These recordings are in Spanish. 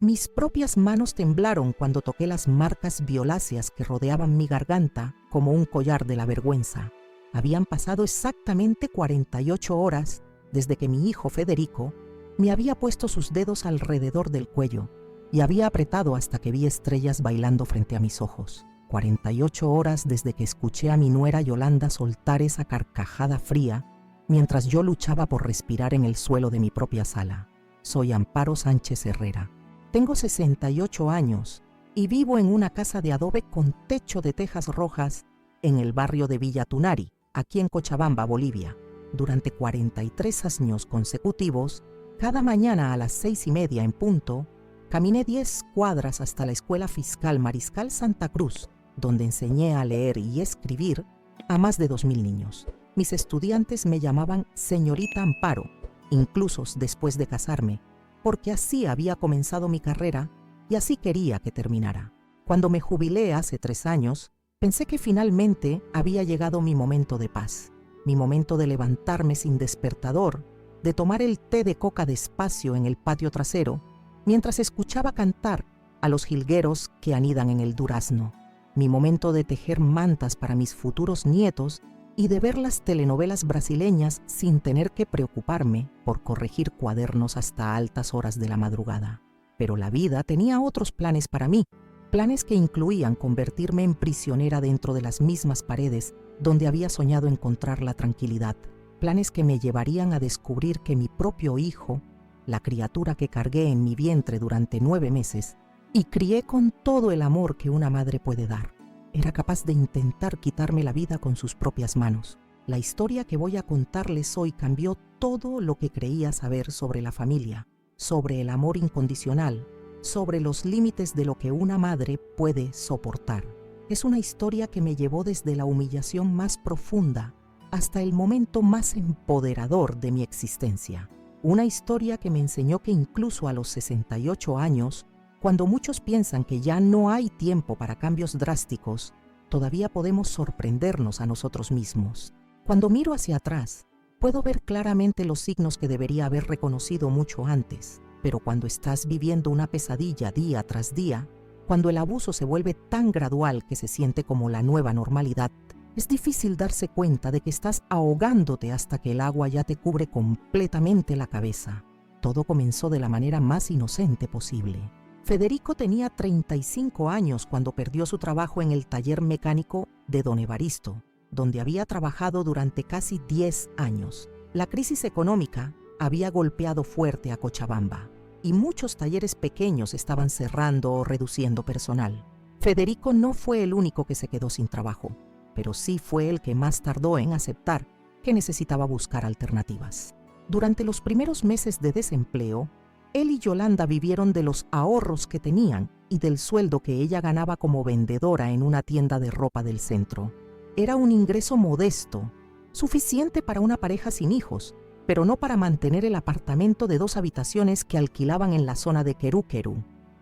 Mis propias manos temblaron cuando toqué las marcas violáceas que rodeaban mi garganta como un collar de la vergüenza. Habían pasado exactamente 48 horas desde que mi hijo Federico me había puesto sus dedos alrededor del cuello y había apretado hasta que vi estrellas bailando frente a mis ojos. 48 horas desde que escuché a mi nuera Yolanda soltar esa carcajada fría mientras yo luchaba por respirar en el suelo de mi propia sala. Soy Amparo Sánchez Herrera. Tengo 68 años y vivo en una casa de adobe con techo de tejas rojas en el barrio de Villa Tunari, aquí en Cochabamba, Bolivia. Durante 43 años consecutivos, cada mañana a las 6:30 en punto, caminé 10 cuadras hasta la Escuela Fiscal Mariscal Santa Cruz, donde enseñé a leer y escribir a más de 2000 niños. Mis estudiantes me llamaban Señorita Amparo, incluso después de casarme, porque así había comenzado mi carrera y así quería que terminara. Cuando me jubilé hace 3 años, pensé que finalmente había llegado mi momento de paz, mi momento de levantarme sin despertador, de tomar el té de coca despacio en el patio trasero, mientras escuchaba cantar a los jilgueros que anidan en el durazno, mi momento de tejer mantas para mis futuros nietos y de ver las telenovelas brasileñas sin tener que preocuparme por corregir cuadernos hasta altas horas de la madrugada. Pero la vida tenía otros planes para mí, planes que incluían convertirme en prisionera dentro de las mismas paredes donde había soñado encontrar la tranquilidad, planes que me llevarían a descubrir que mi propio hijo, la criatura que cargué en mi vientre durante 9 meses y crié con todo el amor que una madre puede dar, era capaz de intentar quitarme la vida con sus propias manos. La historia que voy a contarles hoy cambió todo lo que creía saber sobre la familia, sobre el amor incondicional, sobre los límites de lo que una madre puede soportar. Es una historia que me llevó desde la humillación más profunda hasta el momento más empoderador de mi existencia. Una historia que me enseñó que incluso a los 68 años, cuando muchos piensan que ya no hay tiempo para cambios drásticos, todavía podemos sorprendernos a nosotros mismos. Cuando miro hacia atrás, puedo ver claramente los signos que debería haber reconocido mucho antes, pero cuando estás viviendo una pesadilla día tras día, cuando el abuso se vuelve tan gradual que se siente como la nueva normalidad, es difícil darse cuenta de que estás ahogándote hasta que el agua ya te cubre completamente la cabeza. Todo comenzó de la manera más inocente posible. Federico tenía 35 años cuando perdió su trabajo en el taller mecánico de Don Evaristo, donde había trabajado durante casi 10 años. La crisis económica había golpeado fuerte a Cochabamba y muchos talleres pequeños estaban cerrando o reduciendo personal. Federico no fue el único que se quedó sin trabajo, pero sí fue el que más tardó en aceptar que necesitaba buscar alternativas. Durante los primeros meses de desempleo, él y Yolanda vivieron de los ahorros que tenían y del sueldo que ella ganaba como vendedora en una tienda de ropa del centro. Era un ingreso modesto, suficiente para una pareja sin hijos, pero no para mantener el apartamento de 2 habitaciones que alquilaban en la zona de Querú.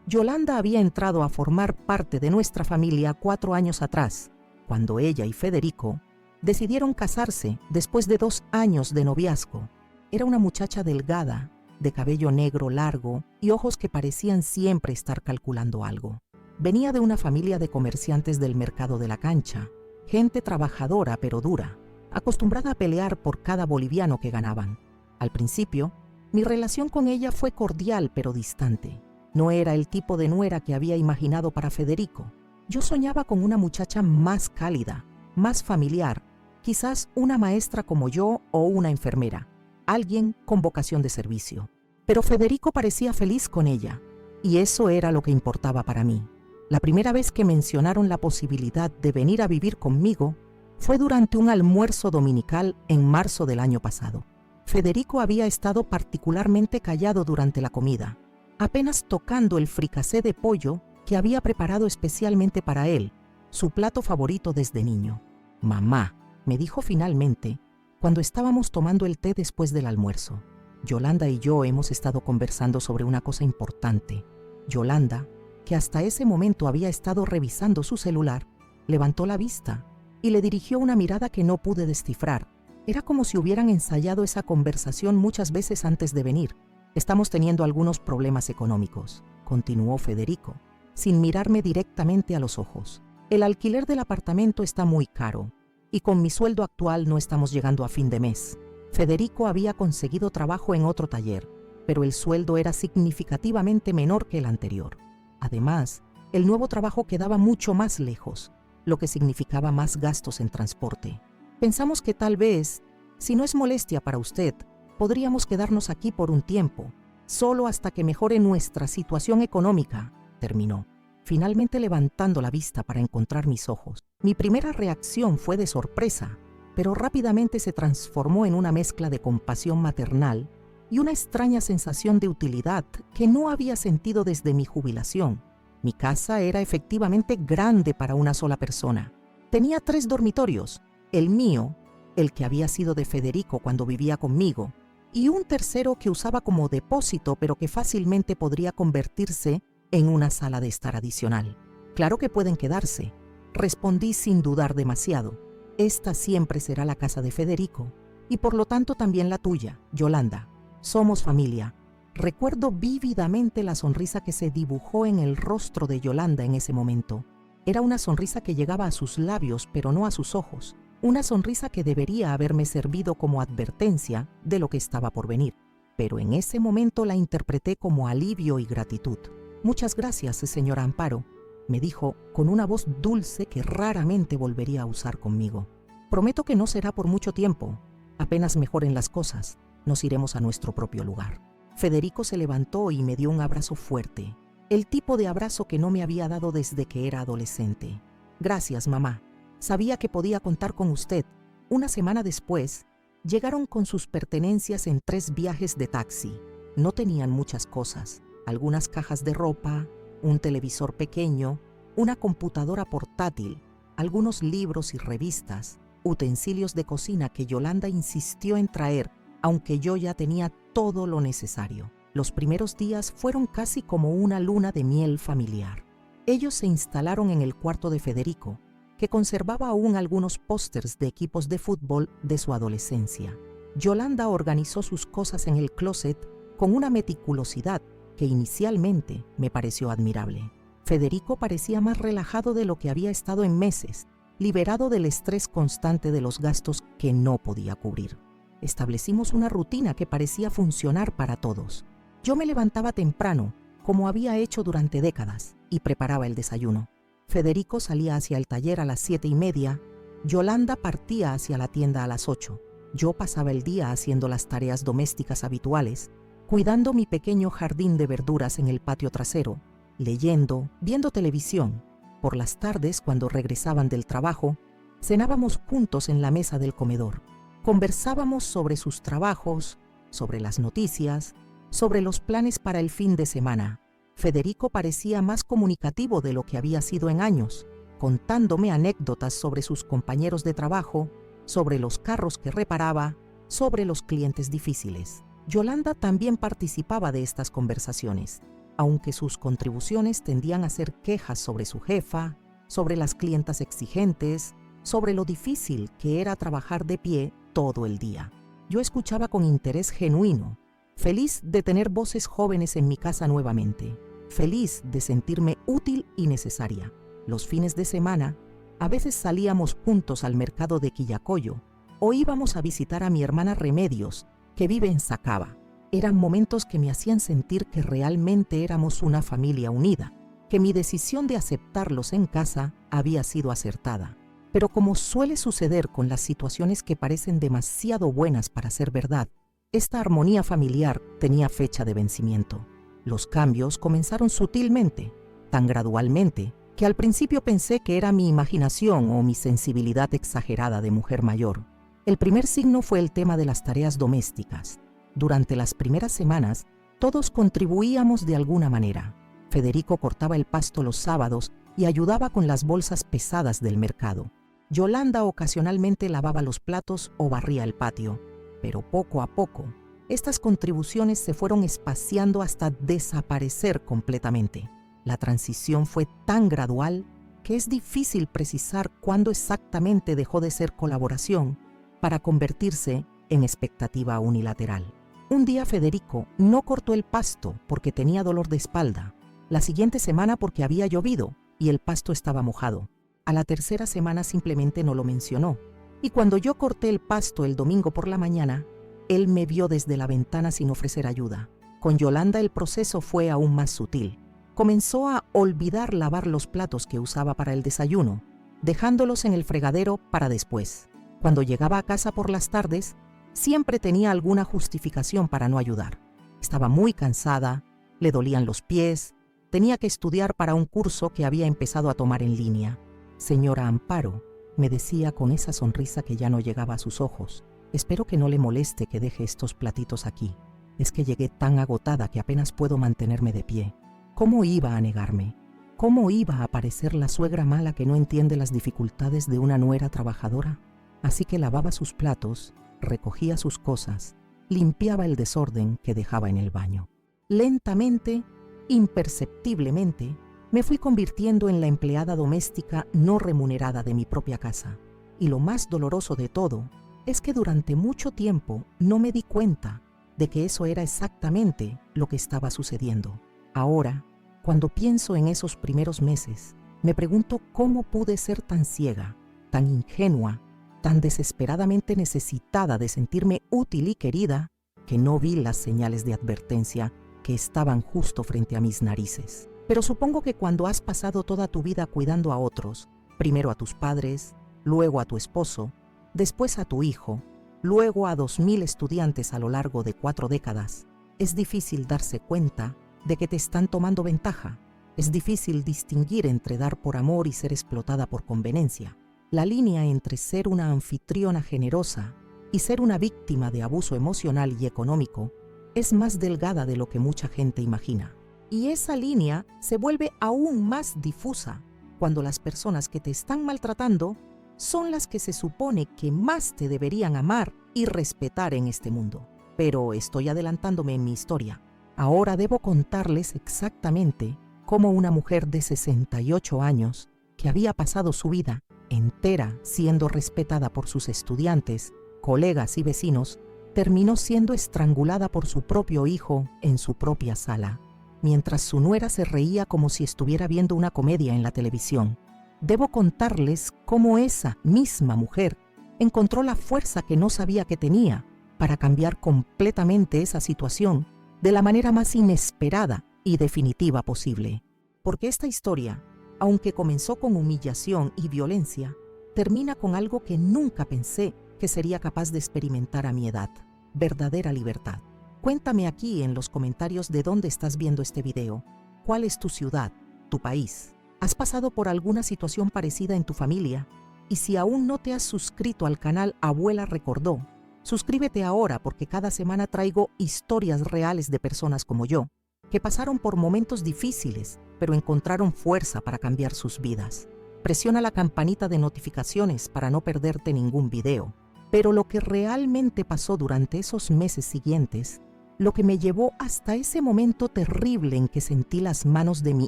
Yolanda había entrado a formar parte de nuestra familia 4 años atrás, cuando ella y Federico decidieron casarse después de 2 años de noviazgo. Era una muchacha delgada, de cabello negro largo y ojos que parecían siempre estar calculando algo. Venía de una familia de comerciantes del mercado de la cancha, gente trabajadora pero dura, acostumbrada a pelear por cada boliviano que ganaban. Al principio, mi relación con ella fue cordial pero distante. No era el tipo de nuera que había imaginado para Federico. Yo soñaba con una muchacha más cálida, más familiar, quizás una maestra como yo o una enfermera, alguien con vocación de servicio. Pero Federico parecía feliz con ella, y eso era lo que importaba para mí. La primera vez que mencionaron la posibilidad de venir a vivir conmigo fue durante un almuerzo dominical en marzo del año pasado. Federico había estado particularmente callado durante la comida, apenas tocando el fricasé de pollo que había preparado especialmente para él, su plato favorito desde niño. «Mamá», me dijo finalmente, cuando estábamos tomando el té después del almuerzo. Yolanda y yo hemos estado conversando sobre una cosa importante. Yolanda, que hasta ese momento había estado revisando su celular, levantó la vista y le dirigió una mirada que no pude descifrar. Era como si hubieran ensayado esa conversación muchas veces antes de venir. «Estamos teniendo algunos problemas económicos», continuó Federico, sin mirarme directamente a los ojos. El alquiler del apartamento está muy caro y con mi sueldo actual no estamos llegando a fin de mes. Federico había conseguido trabajo en otro taller, pero el sueldo era significativamente menor que el anterior. Además, el nuevo trabajo quedaba mucho más lejos, lo que significaba más gastos en transporte. Pensamos que tal vez, si no es molestia para usted, podríamos quedarnos aquí por un tiempo, solo hasta que mejore nuestra situación económica, terminó, finalmente levantando la vista para encontrar mis ojos. Mi primera reacción fue de sorpresa, pero rápidamente se transformó en una mezcla de compasión maternal y una extraña sensación de utilidad que no había sentido desde mi jubilación. Mi casa era efectivamente grande para una sola persona. Tenía 3 dormitorios, el mío, el que había sido de Federico cuando vivía conmigo, y un tercero que usaba como depósito, pero que fácilmente podría convertirse en una sala de estar adicional. Claro que pueden quedarse, respondí sin dudar demasiado. Esta siempre será la casa de Federico, y por lo tanto también la tuya, Yolanda. Somos familia. Recuerdo vívidamente la sonrisa que se dibujó en el rostro de Yolanda en ese momento. Era una sonrisa que llegaba a sus labios, pero no a sus ojos. Una sonrisa que debería haberme servido como advertencia de lo que estaba por venir. Pero en ese momento la interpreté como alivio y gratitud. Muchas gracias, señora Amparo, me dijo con una voz dulce que raramente volvería a usar conmigo. Prometo que no será por mucho tiempo. Apenas mejoren las cosas, nos iremos a nuestro propio lugar. Federico se levantó y me dio un abrazo fuerte, el tipo de abrazo que no me había dado desde que era adolescente. Gracias, mamá. Sabía que podía contar con usted. Una semana después, llegaron con sus pertenencias en 3 viajes de taxi. No tenían muchas cosas, algunas cajas de ropa, un televisor pequeño, una computadora portátil, algunos libros y revistas, utensilios de cocina que Yolanda insistió en traer, aunque yo ya tenía todo lo necesario. Los primeros días fueron casi como una luna de miel familiar. Ellos se instalaron en el cuarto de Federico, que conservaba aún algunos pósters de equipos de fútbol de su adolescencia. Yolanda organizó sus cosas en el closet con una meticulosidad que inicialmente me pareció admirable. Federico parecía más relajado de lo que había estado en meses, liberado del estrés constante de los gastos que no podía cubrir. Establecimos una rutina que parecía funcionar para todos. Yo me levantaba temprano, como había hecho durante décadas, y preparaba el desayuno. Federico salía hacia el taller a las 7:30, Yolanda partía hacia la tienda a las 8. Yo pasaba el día haciendo las tareas domésticas habituales, cuidando mi pequeño jardín de verduras en el patio trasero, leyendo, viendo televisión. Por las tardes, cuando regresaban del trabajo, cenábamos juntos en la mesa del comedor. Conversábamos sobre sus trabajos, sobre las noticias, sobre los planes para el fin de semana. Federico parecía más comunicativo de lo que había sido en años, contándome anécdotas sobre sus compañeros de trabajo, sobre los carros que reparaba, sobre los clientes difíciles. Yolanda también participaba de estas conversaciones, aunque sus contribuciones tendían a ser quejas sobre su jefa, sobre las clientas exigentes, sobre lo difícil que era trabajar de pie todo el día. Yo escuchaba con interés genuino, feliz de tener voces jóvenes en mi casa nuevamente, feliz de sentirme útil y necesaria. Los fines de semana, a veces salíamos juntos al mercado de Quillacollo o íbamos a visitar a mi hermana Remedios, que vive en Sacaba. Eran momentos que me hacían sentir que realmente éramos una familia unida, que mi decisión de aceptarlos en casa había sido acertada. Pero como suele suceder con las situaciones que parecen demasiado buenas para ser verdad, esta armonía familiar tenía fecha de vencimiento. Los cambios comenzaron sutilmente, tan gradualmente, que al principio pensé que era mi imaginación o mi sensibilidad exagerada de mujer mayor. El primer signo fue el tema de las tareas domésticas. Durante las primeras semanas, todos contribuíamos de alguna manera. Federico cortaba el pasto los sábados y ayudaba con las bolsas pesadas del mercado. Yolanda ocasionalmente lavaba los platos o barría el patio, pero poco a poco, estas contribuciones se fueron espaciando hasta desaparecer completamente. La transición fue tan gradual que es difícil precisar cuándo exactamente dejó de ser colaboración para convertirse en expectativa unilateral. Un día Federico no cortó el pasto porque tenía dolor de espalda, La siguiente semana porque había llovido y el pasto estaba mojado. A la tercera semana simplemente no lo mencionó. Y cuando yo corté el pasto el domingo por la mañana, él me vio desde la ventana sin ofrecer ayuda. Con Yolanda el proceso fue aún más sutil. Comenzó a olvidar lavar los platos que usaba para el desayuno, dejándolos en el fregadero para después. Cuando llegaba a casa por las tardes, siempre tenía alguna justificación para no ayudar. Estaba muy cansada, le dolían los pies, tenía que estudiar para un curso que había empezado a tomar en línea. Señora Amparo, me decía con esa sonrisa que ya no llegaba a sus ojos, espero que no le moleste que deje estos platitos aquí. Es que llegué tan agotada que apenas puedo mantenerme de pie. ¿Cómo iba a negarme? ¿Cómo iba a parecer la suegra mala que no entiende las dificultades de una nuera trabajadora? Así que lavaba sus platos, recogía sus cosas, limpiaba el desorden que dejaba en el baño. Lentamente, imperceptiblemente, me fui convirtiendo en la empleada doméstica no remunerada de mi propia casa. Y lo más doloroso de todo es que durante mucho tiempo no me di cuenta de que eso era exactamente lo que estaba sucediendo. Ahora, cuando pienso en esos primeros meses, me pregunto cómo pude ser tan ciega, tan ingenua, tan desesperadamente necesitada de sentirme útil y querida, que no vi las señales de advertencia que estaban justo frente a mis narices. Pero supongo que cuando has pasado toda tu vida cuidando a otros, primero a tus padres, luego a tu esposo, después a tu hijo, luego a 2000 estudiantes a lo largo de 4 décadas, es difícil darse cuenta de que te están tomando ventaja. Es difícil distinguir entre dar por amor y ser explotada por conveniencia. La línea entre ser una anfitriona generosa y ser una víctima de abuso emocional y económico es más delgada de lo que mucha gente imagina. Y esa línea se vuelve aún más difusa cuando las personas que te están maltratando son las que se supone que más te deberían amar y respetar en este mundo. Pero estoy adelantándome en mi historia. Ahora debo contarles exactamente cómo una mujer de 68 años, que había pasado su vida entera siendo respetada por sus estudiantes, colegas y vecinos, terminó siendo estrangulada por su propio hijo en su propia sala, mientras su nuera se reía como si estuviera viendo una comedia en la televisión. Debo contarles cómo esa misma mujer encontró la fuerza que no sabía que tenía para cambiar completamente esa situación de la manera más inesperada y definitiva posible. Porque esta historia, aunque comenzó con humillación y violencia, termina con algo que nunca pensé que sería capaz de experimentar a mi edad: verdadera libertad. Cuéntame aquí en los comentarios de dónde estás viendo este video. ¿Cuál es tu ciudad, tu país? ¿Has pasado por alguna situación parecida en tu familia? Y si aún no te has suscrito al canal Abuela Recordó, suscríbete ahora porque cada semana traigo historias reales de personas como yo, que pasaron por momentos difíciles, pero encontraron fuerza para cambiar sus vidas. Presiona la campanita de notificaciones para no perderte ningún video. Pero lo que realmente pasó durante esos meses siguientes, lo que me llevó hasta ese momento terrible en que sentí las manos de mi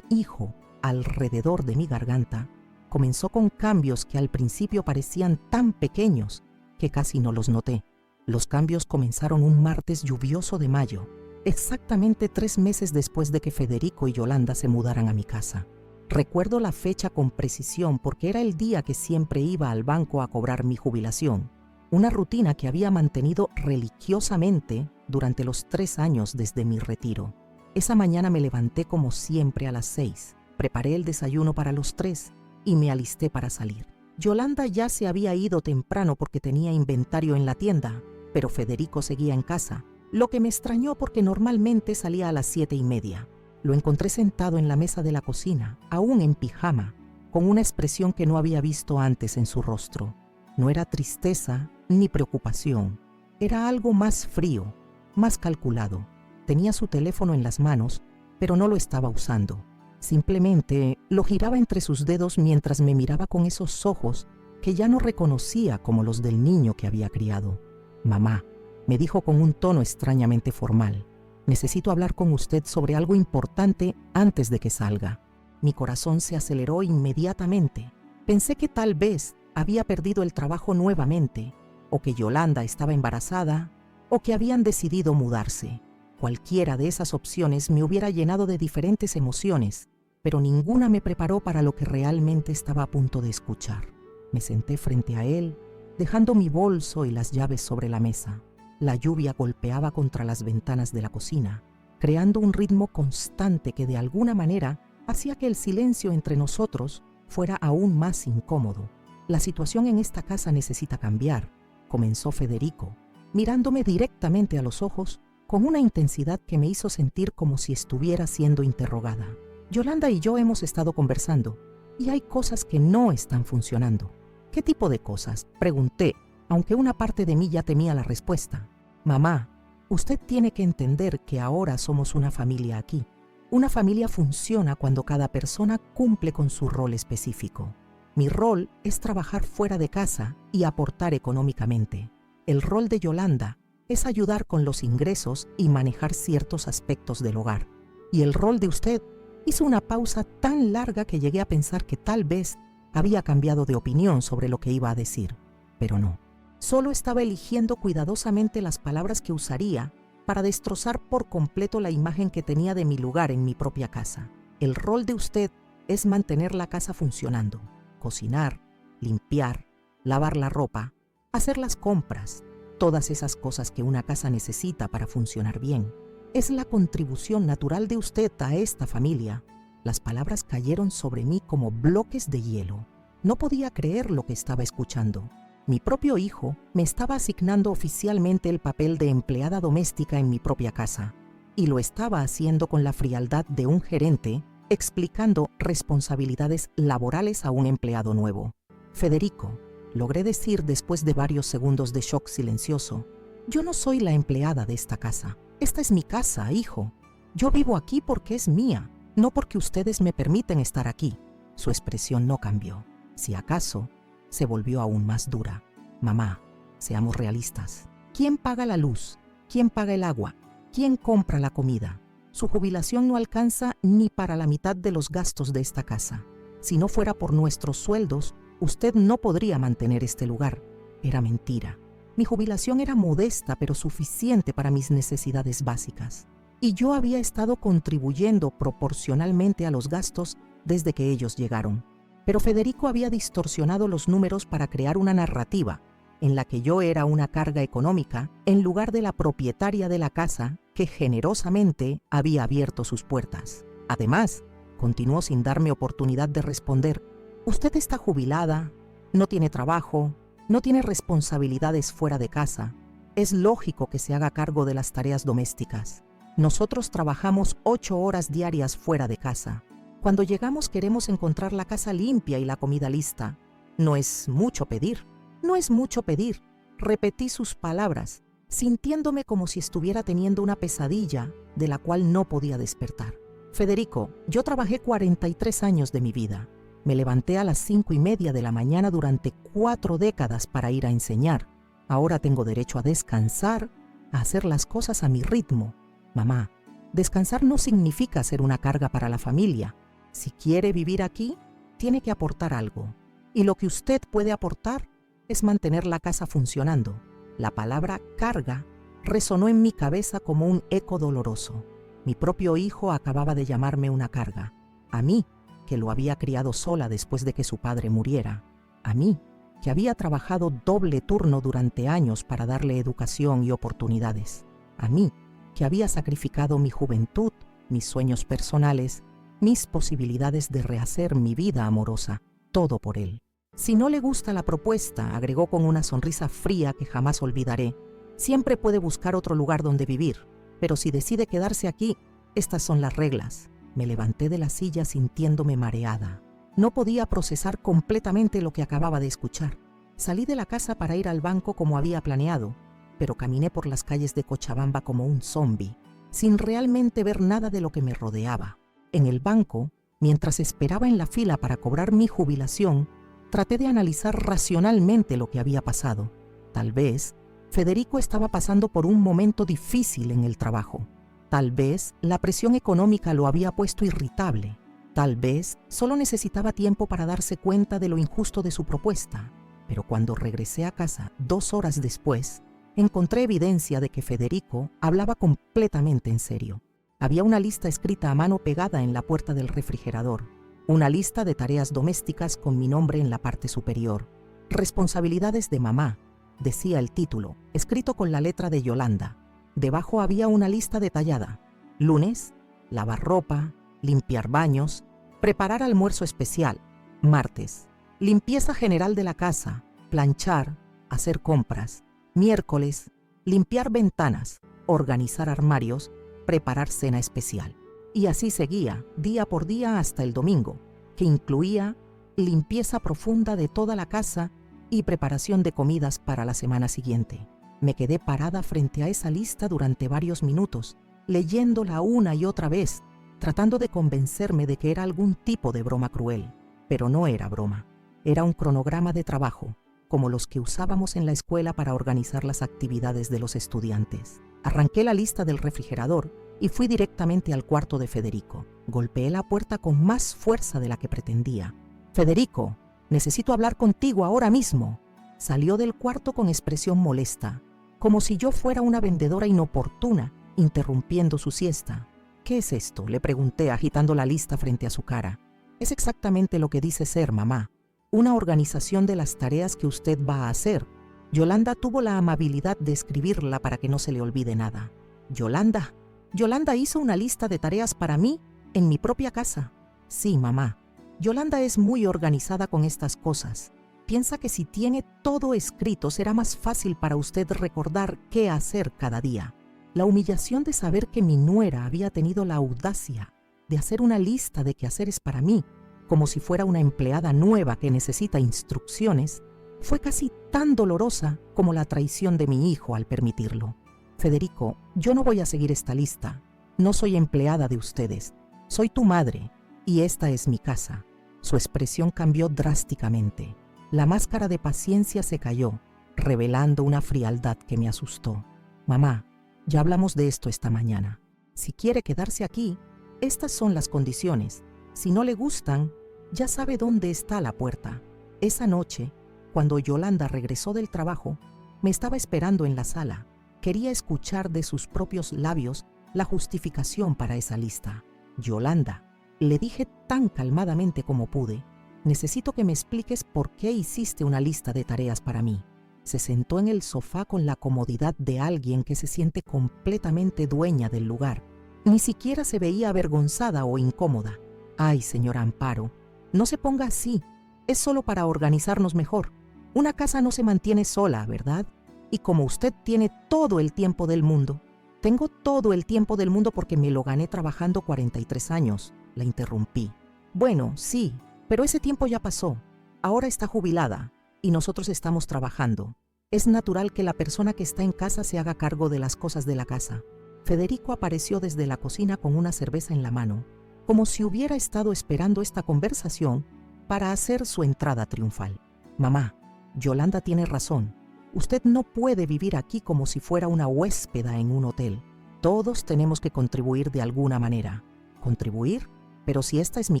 hijo alrededor de mi garganta, comenzó con cambios que al principio parecían tan pequeños que casi no los noté. Los cambios comenzaron un martes lluvioso de mayo, exactamente 3 meses después de que Federico y Yolanda se mudaran a mi casa. Recuerdo la fecha con precisión porque era el día que siempre iba al banco a cobrar mi jubilación, una rutina que había mantenido religiosamente durante los 3 años desde mi retiro. Esa mañana me levanté como siempre a las 6, preparé el desayuno para los 3 y me alisté para salir. Yolanda ya se había ido temprano porque tenía inventario en la tienda, pero Federico seguía en casa, lo que me extrañó porque normalmente salía a las 7:30. Lo encontré sentado en la mesa de la cocina, aún en pijama, con una expresión que no había visto antes en su rostro. No era tristeza ni preocupación, era algo más frío, más calculado. Tenía su teléfono en las manos, pero no lo estaba usando. Simplemente lo giraba entre sus dedos mientras me miraba con esos ojos que ya no reconocía como los del niño que había criado. «Mamá», me dijo con un tono extrañamente formal, «necesito hablar con usted sobre algo importante antes de que salga». Mi corazón se aceleró inmediatamente. Pensé que tal vez había perdido el trabajo nuevamente, o que Yolanda estaba embarazada, o que habían decidido mudarse. Cualquiera de esas opciones me hubiera llenado de diferentes emociones, pero ninguna me preparó para lo que realmente estaba a punto de escuchar. Me senté frente a él, dejando mi bolso y las llaves sobre la mesa. La lluvia golpeaba contra las ventanas de la cocina, creando un ritmo constante que de alguna manera hacía que el silencio entre nosotros fuera aún más incómodo. La situación en esta casa necesita cambiar, comenzó Federico, mirándome directamente a los ojos con una intensidad que me hizo sentir como si estuviera siendo interrogada. Yolanda y yo hemos estado conversando y hay cosas que no están funcionando. ¿Qué tipo de cosas?, pregunté, aunque una parte de mí ya temía la respuesta. Mamá, usted tiene que entender que ahora somos una familia aquí. Una familia funciona cuando cada persona cumple con su rol específico. Mi rol es trabajar fuera de casa y aportar económicamente. El rol de Yolanda es ayudar con los ingresos y manejar ciertos aspectos del hogar. Y el rol de usted hizo una pausa tan larga que llegué a pensar que tal vez había cambiado de opinión sobre lo que iba a decir. Pero no. Solo estaba eligiendo cuidadosamente las palabras que usaría para destrozar por completo la imagen que tenía de mi lugar en mi propia casa. El rol de usted es mantener la casa funcionando. Cocinar, limpiar, lavar la ropa, hacer las compras, todas esas cosas que una casa necesita para funcionar bien. Es la contribución natural de usted a esta familia. Las palabras cayeron sobre mí como bloques de hielo. No podía creer lo que estaba escuchando. Mi propio hijo me estaba asignando oficialmente el papel de empleada doméstica en mi propia casa, y lo estaba haciendo con la frialdad de un gerente explicando responsabilidades laborales a un empleado nuevo. Federico, logré decir después de varios segundos de shock silencioso, yo no soy la empleada de esta casa. Esta es mi casa, hijo. Yo vivo aquí porque es mía, no porque ustedes me permiten estar aquí. Su expresión no cambió. Si acaso, se volvió aún más dura. Mamá, seamos realistas. ¿Quién paga la luz? ¿Quién paga el agua? ¿Quién compra la comida? Su jubilación no alcanza ni para la mitad de los gastos de esta casa. Si no fuera por nuestros sueldos, usted no podría mantener este lugar. Era mentira. Mi jubilación era modesta, pero suficiente para mis necesidades básicas. Y yo había estado contribuyendo proporcionalmente a los gastos desde que ellos llegaron. Pero Federico había distorsionado los números para crear una narrativa en la que yo era una carga económica en lugar de la propietaria de la casa que generosamente había abierto sus puertas. Además, continuó sin darme oportunidad de responder, usted está jubilada, no tiene trabajo, no tiene responsabilidades fuera de casa. Es lógico que se haga cargo de las tareas domésticas. Nosotros trabajamos 8 horas diarias fuera de casa. Cuando llegamos queremos encontrar la casa limpia y la comida lista. No es mucho pedir. No es mucho pedir. Repetí sus palabras, sintiéndome como si estuviera teniendo una pesadilla de la cual no podía despertar. Federico, yo trabajé 43 años de mi vida. Me levanté a las 5:30 de la mañana durante 4 décadas para ir a enseñar. Ahora tengo derecho a descansar, a hacer las cosas a mi ritmo. Mamá, descansar no significa ser una carga para la familia. Si quiere vivir aquí, tiene que aportar algo. Y lo que usted puede aportar es mantener la casa funcionando. La palabra carga resonó en mi cabeza como un eco doloroso. Mi propio hijo acababa de llamarme una carga. A mí, que lo había criado sola después de que su padre muriera. A mí, que había trabajado doble turno durante años para darle educación y oportunidades. A mí, que había sacrificado mi juventud, mis sueños personales, mis posibilidades de rehacer mi vida amorosa, todo por él. Si no le gusta la propuesta, agregó con una sonrisa fría que jamás olvidaré, siempre puede buscar otro lugar donde vivir, pero si decide quedarse aquí, estas son las reglas. Me levanté de la silla sintiéndome mareada. No podía procesar completamente lo que acababa de escuchar. Salí de la casa para ir al banco como había planeado, pero caminé por las calles de Cochabamba como un zombi, sin realmente ver nada de lo que me rodeaba. En el banco, mientras esperaba en la fila para cobrar mi jubilación, traté de analizar racionalmente lo que había pasado. Tal vez Federico estaba pasando por un momento difícil en el trabajo. Tal vez la presión económica lo había puesto irritable. Tal vez solo necesitaba tiempo para darse cuenta de lo injusto de su propuesta. Pero cuando regresé a casa 2 horas después, Encontré evidencia de que Federico hablaba completamente en serio. Había una lista escrita a mano pegada en la puerta del refrigerador. Una lista de tareas domésticas con mi nombre en la parte superior. Responsabilidades de mamá, decía el título, escrito con la letra de Yolanda. Debajo había una lista detallada. Lunes, lavar ropa, limpiar baños, preparar almuerzo especial. Martes, limpieza general de la casa, planchar, hacer compras. Miércoles, limpiar ventanas, organizar armarios, preparar cena especial. Y así seguía, día por día hasta el domingo, que incluía limpieza profunda de toda la casa y preparación de comidas para la semana siguiente. Me quedé parada frente a esa lista durante varios minutos, leyéndola una y otra vez, tratando de convencerme de que era algún tipo de broma cruel. Pero no era broma. Era un cronograma de trabajo, como los que usábamos en la escuela para organizar las actividades de los estudiantes. Arranqué la lista del refrigerador y fui directamente al cuarto de Federico. Golpeé la puerta con más fuerza de la que pretendía. «Federico, necesito hablar contigo ahora mismo». Salió del cuarto con expresión molesta, como si yo fuera una vendedora inoportuna, interrumpiendo su siesta. «¿Qué es esto?», le pregunté, agitando la lista frente a su cara. «Es exactamente lo que dice ser, mamá. Una organización de las tareas que usted va a hacer». Yolanda tuvo la amabilidad de escribirla para que no se le olvide nada. Yolanda hizo una lista de tareas para mí en mi propia casa. Sí, mamá. Yolanda es muy organizada con estas cosas. Piensa que si tiene todo escrito será más fácil para usted recordar qué hacer cada día. La humillación de saber que mi nuera había tenido la audacia de hacer una lista de quehaceres para mí, como si fuera una empleada nueva que necesita instrucciones, fue casi tan dolorosa como la traición de mi hijo al permitirlo. «Federico, yo no voy a seguir esta lista. No soy empleada de ustedes. Soy tu madre y esta es mi casa». Su expresión cambió drásticamente. La máscara de paciencia se cayó, revelando una frialdad que me asustó. «Mamá, ya hablamos de esto esta mañana. Si quiere quedarse aquí, estas son las condiciones. Si no le gustan, ya sabe dónde está la puerta». Esa noche, cuando Yolanda regresó del trabajo, me estaba esperando en la sala. Quería escuchar de sus propios labios la justificación para esa lista. «Yolanda», le dije tan calmadamente como pude, «necesito que me expliques por qué hiciste una lista de tareas para mí». Se sentó en el sofá con la comodidad de alguien que se siente completamente dueña del lugar. Ni siquiera se veía avergonzada o incómoda. «Ay, señora Amparo, no se ponga así. Es solo para organizarnos mejor. Una casa no se mantiene sola, ¿verdad? Y como usted tiene todo el tiempo del mundo». «Tengo todo el tiempo del mundo porque me lo gané trabajando 43 años», la interrumpí. «Bueno, sí, pero ese tiempo ya pasó. Ahora está jubilada y nosotros estamos trabajando. Es natural que la persona que está en casa se haga cargo de las cosas de la casa». Federico apareció desde la cocina con una cerveza en la mano, como si hubiera estado esperando esta conversación para hacer su entrada triunfal. «Mamá, Yolanda tiene razón. Usted no puede vivir aquí como si fuera una huéspeda en un hotel. Todos tenemos que contribuir de alguna manera». «¿Contribuir? Pero si esta es mi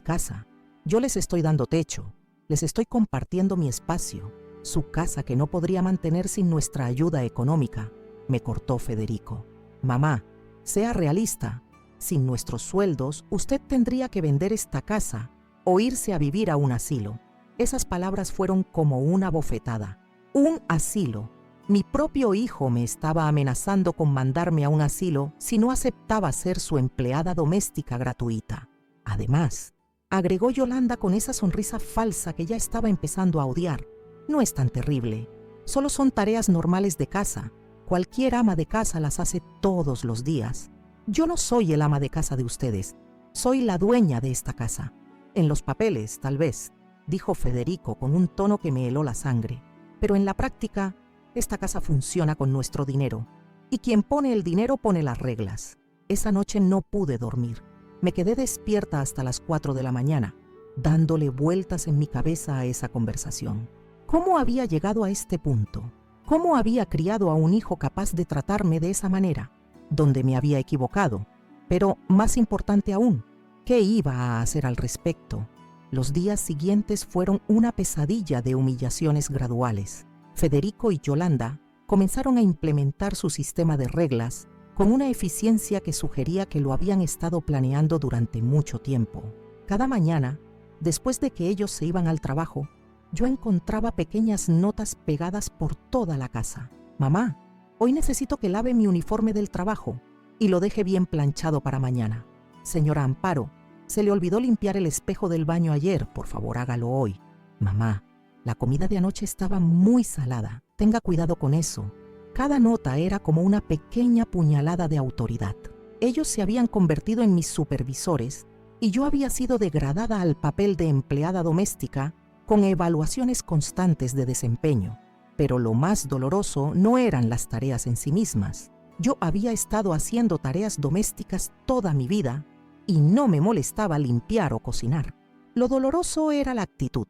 casa. Yo les estoy dando techo. Les estoy compartiendo mi espacio. Su casa que no podría mantener sin nuestra ayuda económica», me cortó Federico. «Mamá, sea realista. Sin nuestros sueldos, usted tendría que vender esta casa o irse a vivir a un asilo». Esas palabras fueron como una bofetada. Un asilo. Mi propio hijo me estaba amenazando con mandarme a un asilo si no aceptaba ser su empleada doméstica gratuita. Además, agregó Yolanda con esa sonrisa falsa que ya estaba empezando a odiar, «no es tan terrible. Solo son tareas normales de casa. Cualquier ama de casa las hace todos los días. Yo no soy el ama de casa de ustedes. Soy la dueña de esta casa. En los papeles, tal vez», dijo Federico con un tono que me heló la sangre. «Pero en la práctica, esta casa funciona con nuestro dinero. Y quien pone el dinero pone las reglas». Esa noche no pude dormir. Me quedé despierta hasta las 4 de la mañana, dándole vueltas en mi cabeza a esa conversación. ¿Cómo había llegado a este punto? ¿Cómo había criado a un hijo capaz de tratarme de esa manera? ¿Dónde me había equivocado? Pero, más importante aún, ¿qué iba a hacer al respecto? Los días siguientes fueron una pesadilla de humillaciones graduales. Federico y Yolanda comenzaron a implementar su sistema de reglas con una eficiencia que sugería que lo habían estado planeando durante mucho tiempo. Cada mañana, después de que ellos se iban al trabajo, yo encontraba pequeñas notas pegadas por toda la casa. Mamá, hoy necesito que lave mi uniforme del trabajo y lo deje bien planchado para mañana. Señora Amparo, se le olvidó limpiar el espejo del baño ayer, por favor hágalo hoy. Mamá, la comida de anoche estaba muy salada, tenga cuidado con eso. Cada nota era como una pequeña puñalada de autoridad. Ellos se habían convertido en mis supervisores y yo había sido degradada al papel de empleada doméstica con evaluaciones constantes de desempeño. Pero lo más doloroso no eran las tareas en sí mismas. Yo había estado haciendo tareas domésticas toda mi vida y no me molestaba limpiar o cocinar. Lo doloroso era la actitud,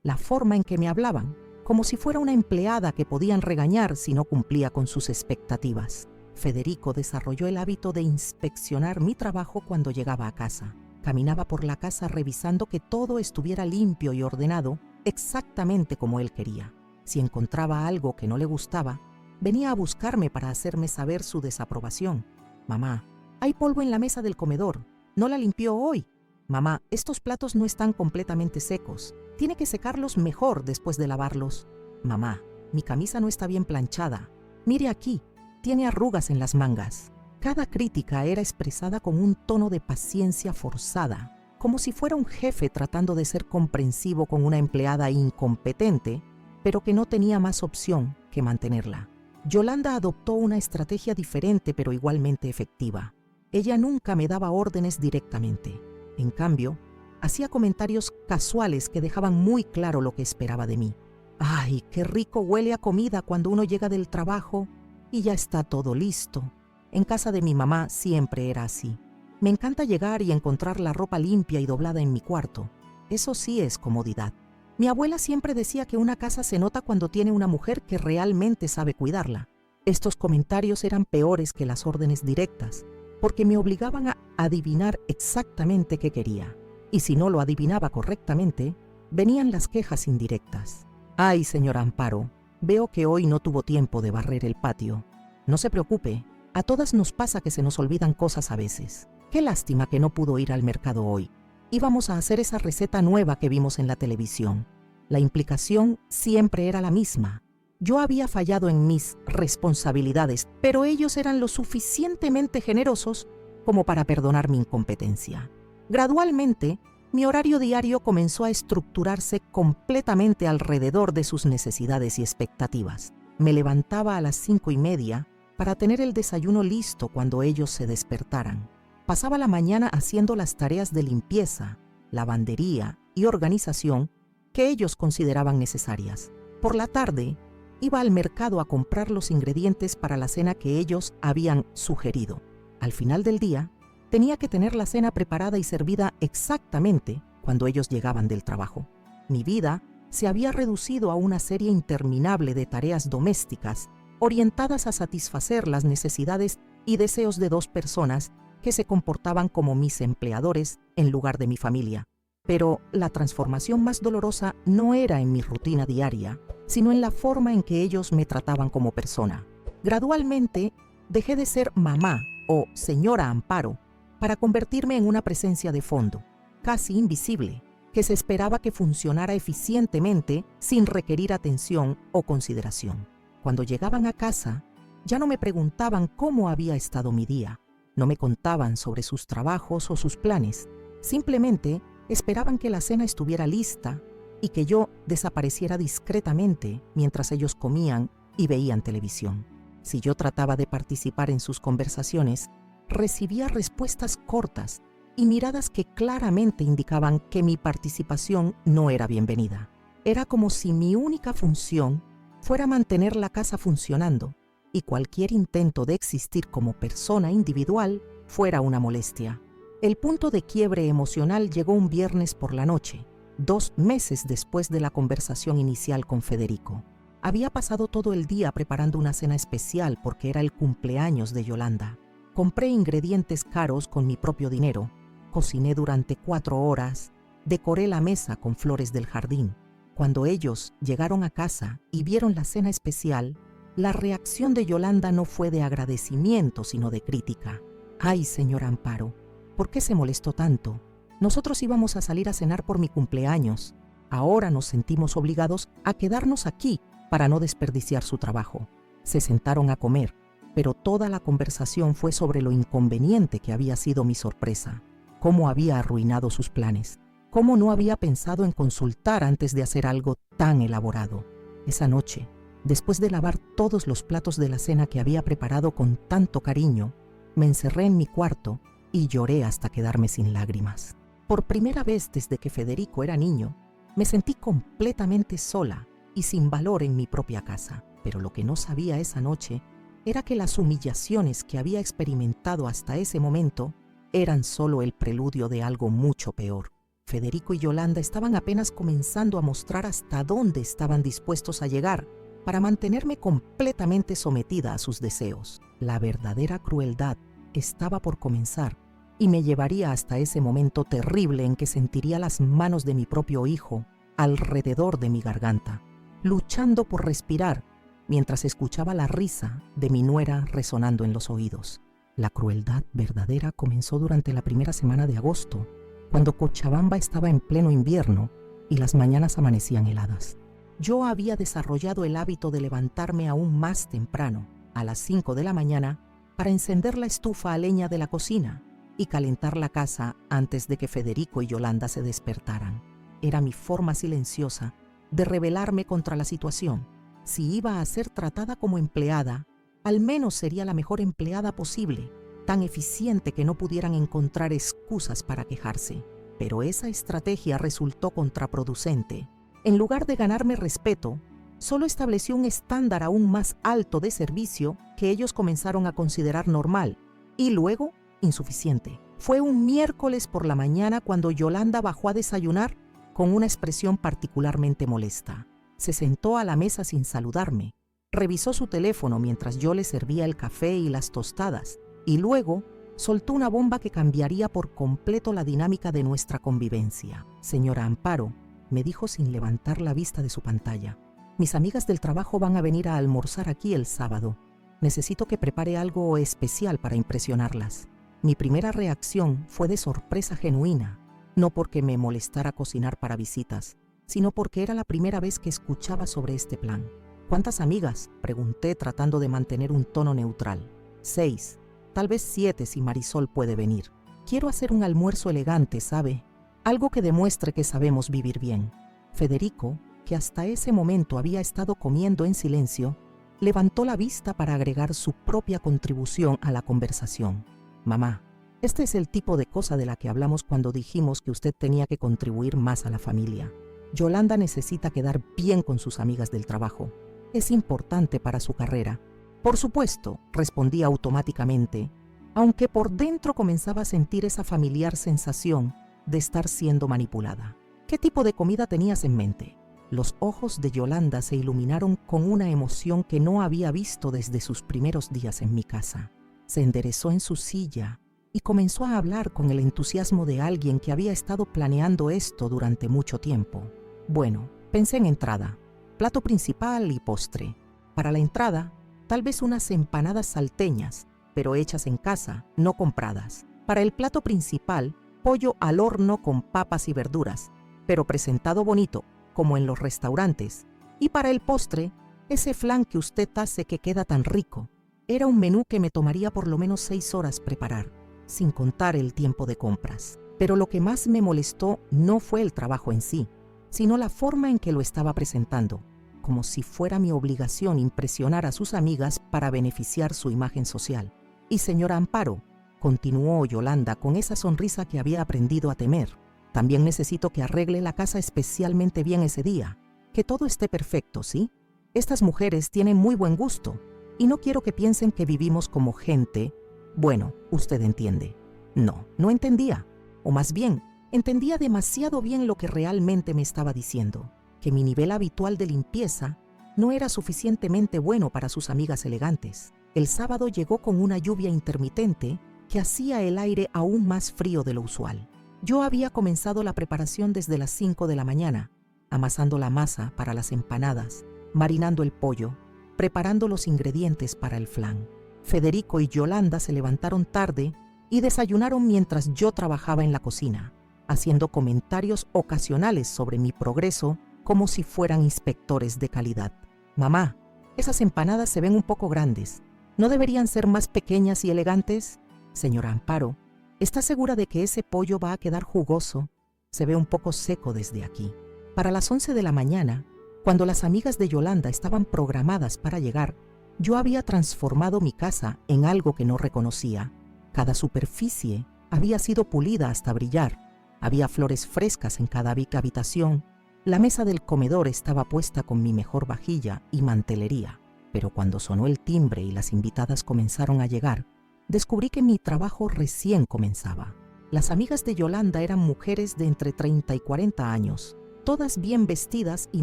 la forma en que me hablaban, como si fuera una empleada que podían regañar si no cumplía con sus expectativas. Federico desarrolló el hábito de inspeccionar mi trabajo cuando llegaba a casa. Caminaba por la casa revisando que todo estuviera limpio y ordenado exactamente como él quería. Si encontraba algo que no le gustaba, venía a buscarme para hacerme saber su desaprobación. Mamá, hay polvo en la mesa del comedor. ¿No la limpió hoy? Mamá, estos platos no están completamente secos. Tiene que secarlos mejor después de lavarlos. Mamá, mi camisa no está bien planchada. Mire aquí, tiene arrugas en las mangas. Cada crítica era expresada con un tono de paciencia forzada, como si fuera un jefe tratando de ser comprensivo con una empleada incompetente, pero que no tenía más opción que mantenerla. Yolanda adoptó una estrategia diferente pero igualmente efectiva. Ella nunca me daba órdenes directamente. En cambio, hacía comentarios casuales que dejaban muy claro lo que esperaba de mí. ¡Ay, qué rico huele a comida cuando uno llega del trabajo y ya está todo listo! En casa de mi mamá siempre era así. Me encanta llegar y encontrar la ropa limpia y doblada en mi cuarto. Eso sí es comodidad. Mi abuela siempre decía que una casa se nota cuando tiene una mujer que realmente sabe cuidarla. Estos comentarios eran peores que las órdenes directas, porque me obligaban a adivinar exactamente qué quería. Y si no lo adivinaba correctamente, venían las quejas indirectas. Ay, señora Amparo, veo que hoy no tuvo tiempo de barrer el patio. No se preocupe, a todas nos pasa que se nos olvidan cosas a veces. Qué lástima que no pudo ir al mercado hoy. Íbamos a hacer esa receta nueva que vimos en la televisión. La implicación siempre era la misma. Yo había fallado en mis responsabilidades, pero ellos eran lo suficientemente generosos como para perdonar mi incompetencia. Gradualmente, mi horario diario comenzó a estructurarse completamente alrededor de sus necesidades y expectativas. Me levantaba a las 5:30 para tener el desayuno listo cuando ellos se despertaran. Pasaba la mañana haciendo las tareas de limpieza, lavandería y organización que ellos consideraban necesarias. Por la tarde, iba al mercado a comprar los ingredientes para la cena que ellos habían sugerido. Al final del día, tenía que tener la cena preparada y servida exactamente cuando ellos llegaban del trabajo. Mi vida se había reducido a una serie interminable de tareas domésticas orientadas a satisfacer las necesidades y deseos de dos personas que se comportaban como mis empleadores en lugar de mi familia. Pero la transformación más dolorosa no era en mi rutina diaria, sino en la forma en que ellos me trataban como persona. Gradualmente, dejé de ser mamá o señora Amparo para convertirme en una presencia de fondo, casi invisible, que se esperaba que funcionara eficientemente sin requerir atención o consideración. Cuando llegaban a casa, ya no me preguntaban cómo había estado mi día, no me contaban sobre sus trabajos o sus planes, simplemente esperaban que la cena estuviera lista y que yo desapareciera discretamente mientras ellos comían y veían televisión. Si yo trataba de participar en sus conversaciones, recibía respuestas cortas y miradas que claramente indicaban que mi participación no era bienvenida. Era como si mi única función fuera mantener la casa funcionando y cualquier intento de existir como persona individual fuera una molestia. El punto de quiebre emocional llegó un viernes por la noche, 2 meses después de la conversación inicial con Federico. Había pasado todo el día preparando una cena especial porque era el cumpleaños de Yolanda. Compré ingredientes caros con mi propio dinero, cociné durante 4 horas, decoré la mesa con flores del jardín. Cuando ellos llegaron a casa y vieron la cena especial, La reacción de Yolanda no fue de agradecimiento, sino de crítica. «Ay, señora Amparo, ¿por qué se molestó tanto? Nosotros íbamos a salir a cenar por mi cumpleaños. Ahora nos sentimos obligados a quedarnos aquí para no desperdiciar su trabajo». Se sentaron a comer, pero toda la conversación fue sobre lo inconveniente que había sido mi sorpresa, cómo había arruinado sus planes, cómo no había pensado en consultar antes de hacer algo tan elaborado. Esa noche, después de lavar todos los platos de la cena que había preparado con tanto cariño, me encerré en mi cuarto y lloré hasta quedarme sin lágrimas. Por primera vez desde que Federico era niño, me sentí completamente sola y sin valor en mi propia casa. Pero lo que no sabía esa noche era que las humillaciones que había experimentado hasta ese momento eran solo el preludio de algo mucho peor. Federico y Yolanda estaban apenas comenzando a mostrar hasta dónde estaban dispuestos a llegar para mantenerme completamente sometida a sus deseos. La verdadera crueldad estaba por comenzar y me llevaría hasta ese momento terrible en que sentiría las manos de mi propio hijo alrededor de mi garganta, luchando por respirar mientras escuchaba la risa de mi nuera resonando en los oídos. La crueldad verdadera comenzó durante la primera semana de agosto, cuando Cochabamba estaba en pleno invierno y las mañanas amanecían heladas. Yo había desarrollado el hábito de levantarme aún más temprano, a las 5 de la mañana, para encender la estufa a leña de la cocina y calentar la casa antes de que Federico y Yolanda se despertaran. Era mi forma silenciosa de rebelarme contra la situación. Si iba a ser tratada como empleada, al menos sería la mejor empleada posible, tan eficiente que no pudieran encontrar excusas para quejarse. Pero esa estrategia resultó contraproducente. En lugar de ganarme respeto, solo estableció un estándar aún más alto de servicio que ellos comenzaron a considerar normal y luego insuficiente. Fue un miércoles por la mañana cuando Yolanda bajó a desayunar con una expresión particularmente molesta. Se sentó a la mesa sin saludarme, revisó su teléfono mientras yo le servía el café y las tostadas, y luego soltó una bomba que cambiaría por completo la dinámica de nuestra convivencia. «Señora Amparo», me dijo sin levantar la vista de su pantalla, «mis amigas del trabajo van a venir a almorzar aquí el sábado. Necesito que prepare algo especial para impresionarlas». Mi primera reacción fue de sorpresa genuina, no porque me molestara cocinar para visitas, sino porque era la primera vez que escuchaba sobre este plan. «¿Cuántas amigas?», pregunté tratando de mantener un tono neutral. «6, tal vez 7 si Marisol puede venir. Quiero hacer un almuerzo elegante, ¿sabe? Algo que demuestre que sabemos vivir bien». Federico, que hasta ese momento había estado comiendo en silencio, levantó la vista para agregar su propia contribución a la conversación. «Mamá, este es el tipo de cosa de la que hablamos cuando dijimos que usted tenía que contribuir más a la familia. Yolanda necesita quedar bien con sus amigas del trabajo. Es importante para su carrera». «Por supuesto», respondí automáticamente, aunque por dentro comenzaba a sentir esa familiar sensación de estar siendo manipulada. «¿Qué tipo de comida tenías en mente?». Los ojos de Yolanda se iluminaron con una emoción que no había visto desde sus primeros días en mi casa. Se enderezó en su silla y comenzó a hablar con el entusiasmo de alguien que había estado planeando esto durante mucho tiempo. «Bueno, pensé en entrada, plato principal y postre. Para la entrada, tal vez unas empanadas salteñas, pero hechas en casa, no compradas. Para el plato principal, pollo al horno con papas y verduras, pero presentado bonito, como en los restaurantes. Y para el postre, ese flan que usted hace que queda tan rico». Era un menú que me tomaría por lo menos 6 horas preparar, sin contar el tiempo de compras. Pero lo que más me molestó no fue el trabajo en sí, sino la forma en que lo estaba presentando, como si fuera mi obligación impresionar a sus amigas para beneficiar su imagen social. «Y señora Amparo», continuó Yolanda con esa sonrisa que había aprendido a temer, «también necesito que arregle la casa especialmente bien ese día, que todo esté perfecto, ¿sí? Estas mujeres tienen muy buen gusto y no quiero que piensen que vivimos como gente. Bueno, usted entiende». No entendía, o más bien, entendía demasiado bien lo que realmente me estaba diciendo, que mi nivel habitual de limpieza no era suficientemente bueno para sus amigas elegantes. El sábado llegó con una lluvia intermitente que hacía el aire aún más frío de lo usual. Yo había comenzado la preparación desde las 5 de la mañana, amasando la masa para las empanadas, marinando el pollo, preparando los ingredientes para el flan. Federico y Yolanda se levantaron tarde y desayunaron mientras yo trabajaba en la cocina, haciendo comentarios ocasionales sobre mi progreso como si fueran inspectores de calidad. «Mamá, esas empanadas se ven un poco grandes. ¿No deberían ser más pequeñas y elegantes? Señora Amparo, ¿está segura de que ese pollo va a quedar jugoso? Se ve un poco seco desde aquí». Para las 11 de la mañana, cuando las amigas de Yolanda estaban programadas para llegar, yo había transformado mi casa en algo que no reconocía. Cada superficie había sido pulida hasta brillar. Había flores frescas en cada habitación. La mesa del comedor estaba puesta con mi mejor vajilla y mantelería. Pero cuando sonó el timbre y las invitadas comenzaron a llegar, descubrí que mi trabajo recién comenzaba. Las amigas de Yolanda eran mujeres de entre 30 y 40 años, todas bien vestidas y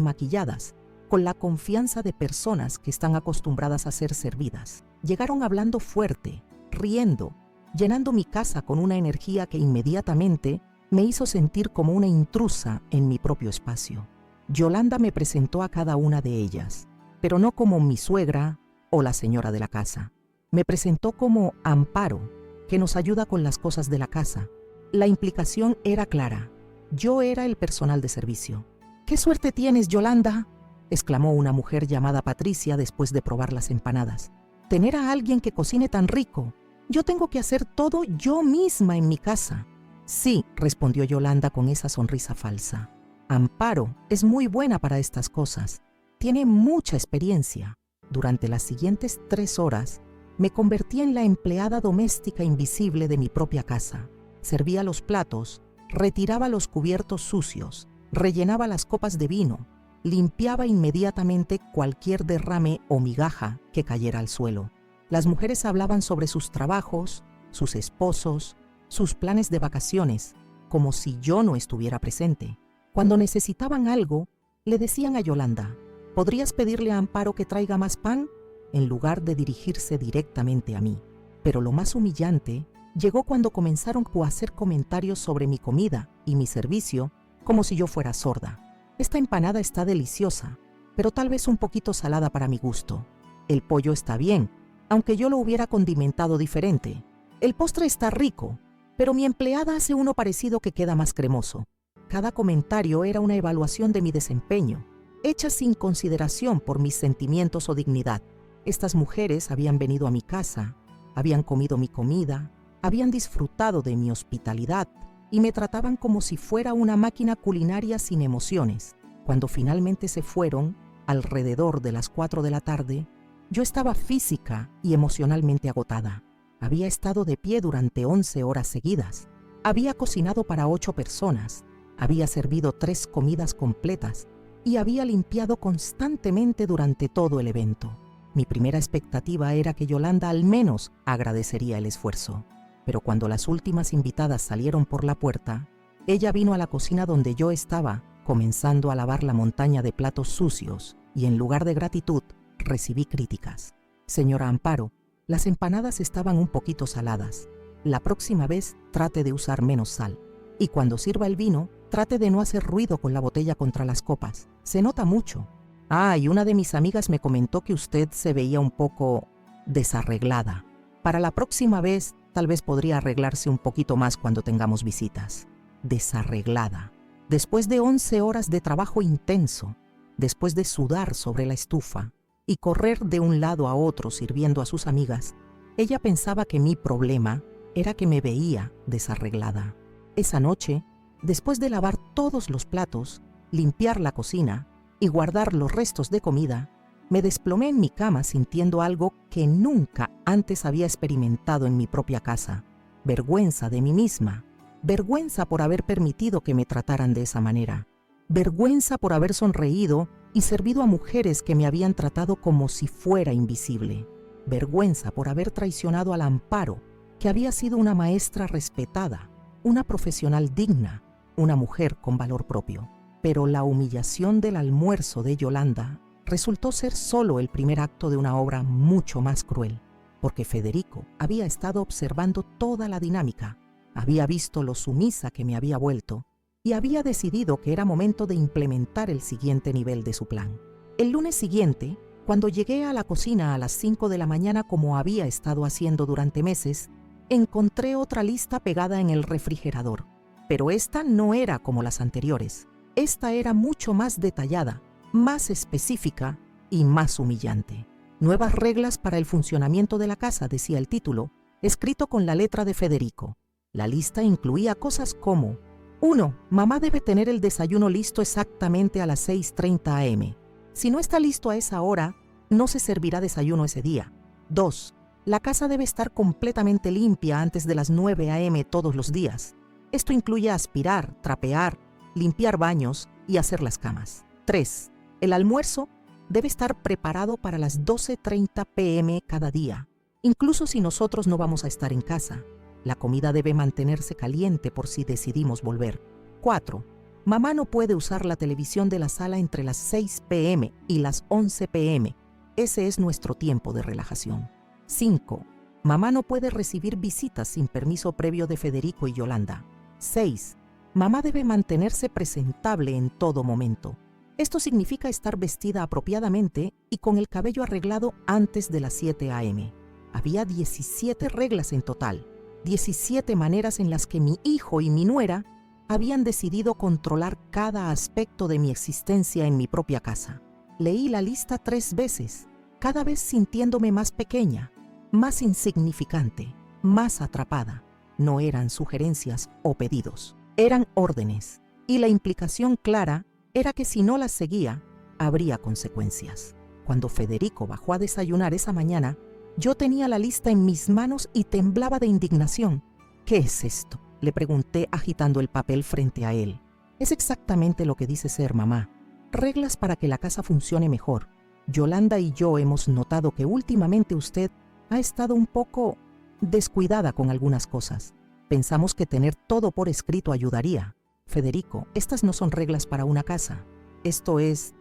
maquilladas, con la confianza de personas que están acostumbradas a ser servidas. Llegaron hablando fuerte, riendo, llenando mi casa con una energía que inmediatamente me hizo sentir como una intrusa en mi propio espacio. Yolanda me presentó a cada una de ellas, pero no como mi suegra o la señora de la casa. Me presentó como Amparo, que nos ayuda con las cosas de la casa. La implicación era clara. Yo era el personal de servicio. «¡Qué suerte tienes, Yolanda!», exclamó una mujer llamada Patricia después de probar las empanadas. «Tener a alguien que cocine tan rico. Yo tengo que hacer todo yo misma en mi casa». «Sí», respondió Yolanda con esa sonrisa falsa. «Amparo es muy buena para estas cosas. Tiene mucha experiencia». Durante las siguientes 3 horas, me convertí en la empleada doméstica invisible de mi propia casa. Servía los platos, retiraba los cubiertos sucios, rellenaba las copas de vino, limpiaba inmediatamente cualquier derrame o migaja que cayera al suelo. Las mujeres hablaban sobre sus trabajos, sus esposos, sus planes de vacaciones, como si yo no estuviera presente. Cuando necesitaban algo, le decían a Yolanda: «¿Podrías pedirle a Amparo que traiga más pan?», en lugar de dirigirse directamente a mí. Pero lo más humillante llegó cuando comenzaron a hacer comentarios sobre mi comida y mi servicio como si yo fuera sorda. «Esta empanada está deliciosa, pero tal vez un poquito salada para mi gusto. El pollo está bien, aunque yo lo hubiera condimentado diferente. El postre está rico, pero mi empleada hace uno parecido que queda más cremoso». Cada comentario era una evaluación de mi desempeño, hecha sin consideración por mis sentimientos o dignidad. Estas mujeres habían venido a mi casa, habían comido mi comida, habían disfrutado de mi hospitalidad y me trataban como si fuera una máquina culinaria sin emociones. Cuando finalmente se fueron, alrededor de las 4 de la tarde, yo estaba física y emocionalmente agotada. Había estado de pie durante 11 horas seguidas. Había cocinado para 8 personas, había servido 3 comidas completas y había limpiado constantemente durante todo el evento. Mi primera expectativa era que Yolanda al menos agradecería el esfuerzo. Pero cuando las últimas invitadas salieron por la puerta, ella vino a la cocina donde yo estaba, comenzando a lavar la montaña de platos sucios, y en lugar de gratitud, recibí críticas. «Señora Amparo, las empanadas estaban un poquito saladas. La próxima vez trate de usar menos sal. Y cuando sirva el vino, trate de no hacer ruido con la botella contra las copas. Se nota mucho. Ah, y una de mis amigas me comentó que usted se veía un poco desarreglada. Para la próxima vez, tal vez podría arreglarse un poquito más cuando tengamos visitas». Desarreglada. Después de 11 horas de trabajo intenso, después de sudar sobre la estufa y correr de un lado a otro sirviendo a sus amigas, ella pensaba que mi problema era que me veía desarreglada. Esa noche, después de lavar todos los platos, limpiar la cocina y guardar los restos de comida, me desplomé en mi cama sintiendo algo que nunca antes había experimentado en mi propia casa. Vergüenza de mí misma, vergüenza por haber permitido que me trataran de esa manera, vergüenza por haber sonreído y servido a mujeres que me habían tratado como si fuera invisible, vergüenza por haber traicionado al Amparo, que había sido una maestra respetada, una profesional digna, una mujer con valor propio. Pero la humillación del almuerzo de Yolanda resultó ser solo el primer acto de una obra mucho más cruel, porque Federico había estado observando toda la dinámica, había visto lo sumisa que me había vuelto y había decidido que era momento de implementar el siguiente nivel de su plan. El lunes siguiente, Cuando llegué a la cocina a las 5 de la mañana, como había estado haciendo durante meses, encontré otra lista pegada en el refrigerador. Pero esta no era como las anteriores. Esta era mucho más detallada, más específica y más humillante. Nuevas reglas para el funcionamiento de la casa, decía el título, escrito con la letra de Federico. La lista incluía cosas como: 1. Mamá debe tener el desayuno listo exactamente a las 6:30 am. Si no está listo a esa hora, no se servirá desayuno ese día. 2. La casa debe estar completamente limpia antes de las 9 am todos los días. Esto incluye aspirar, trapear, limpiar baños y hacer las camas. 3. El almuerzo debe estar preparado para las 12:30 pm cada día, incluso si nosotros no vamos a estar en casa. La comida debe mantenerse caliente por si decidimos volver. 4. Mamá no puede usar la televisión de la sala entre las 6 pm y las 11 pm. Ese es nuestro tiempo de relajación. 5. Mamá no puede recibir visitas sin permiso previo de Federico y Yolanda. 6. Mamá debe mantenerse presentable en todo momento. Esto significa estar vestida apropiadamente y con el cabello arreglado antes de las 7 am. Había 17 reglas en total, 17 maneras en las que mi hijo y mi nuera habían decidido controlar cada aspecto de mi existencia en mi propia casa. Leí la lista 3 veces, cada vez sintiéndome más pequeña, más insignificante, más atrapada. No eran sugerencias o pedidos, eran órdenes, y la implicación clara era que si no las seguía, habría consecuencias. Cuando Federico bajó a desayunar esa mañana, yo tenía la lista en mis manos y temblaba de indignación. ¿Qué es esto?, le pregunté agitando el papel frente a él. Es exactamente lo que dice ser mamá. Reglas para que la casa funcione mejor. Yolanda y yo hemos notado que últimamente usted ha estado un poco descuidada con algunas cosas. Pensamos que tener todo por escrito ayudaría. Federico, estas no son reglas para una casa. Esto es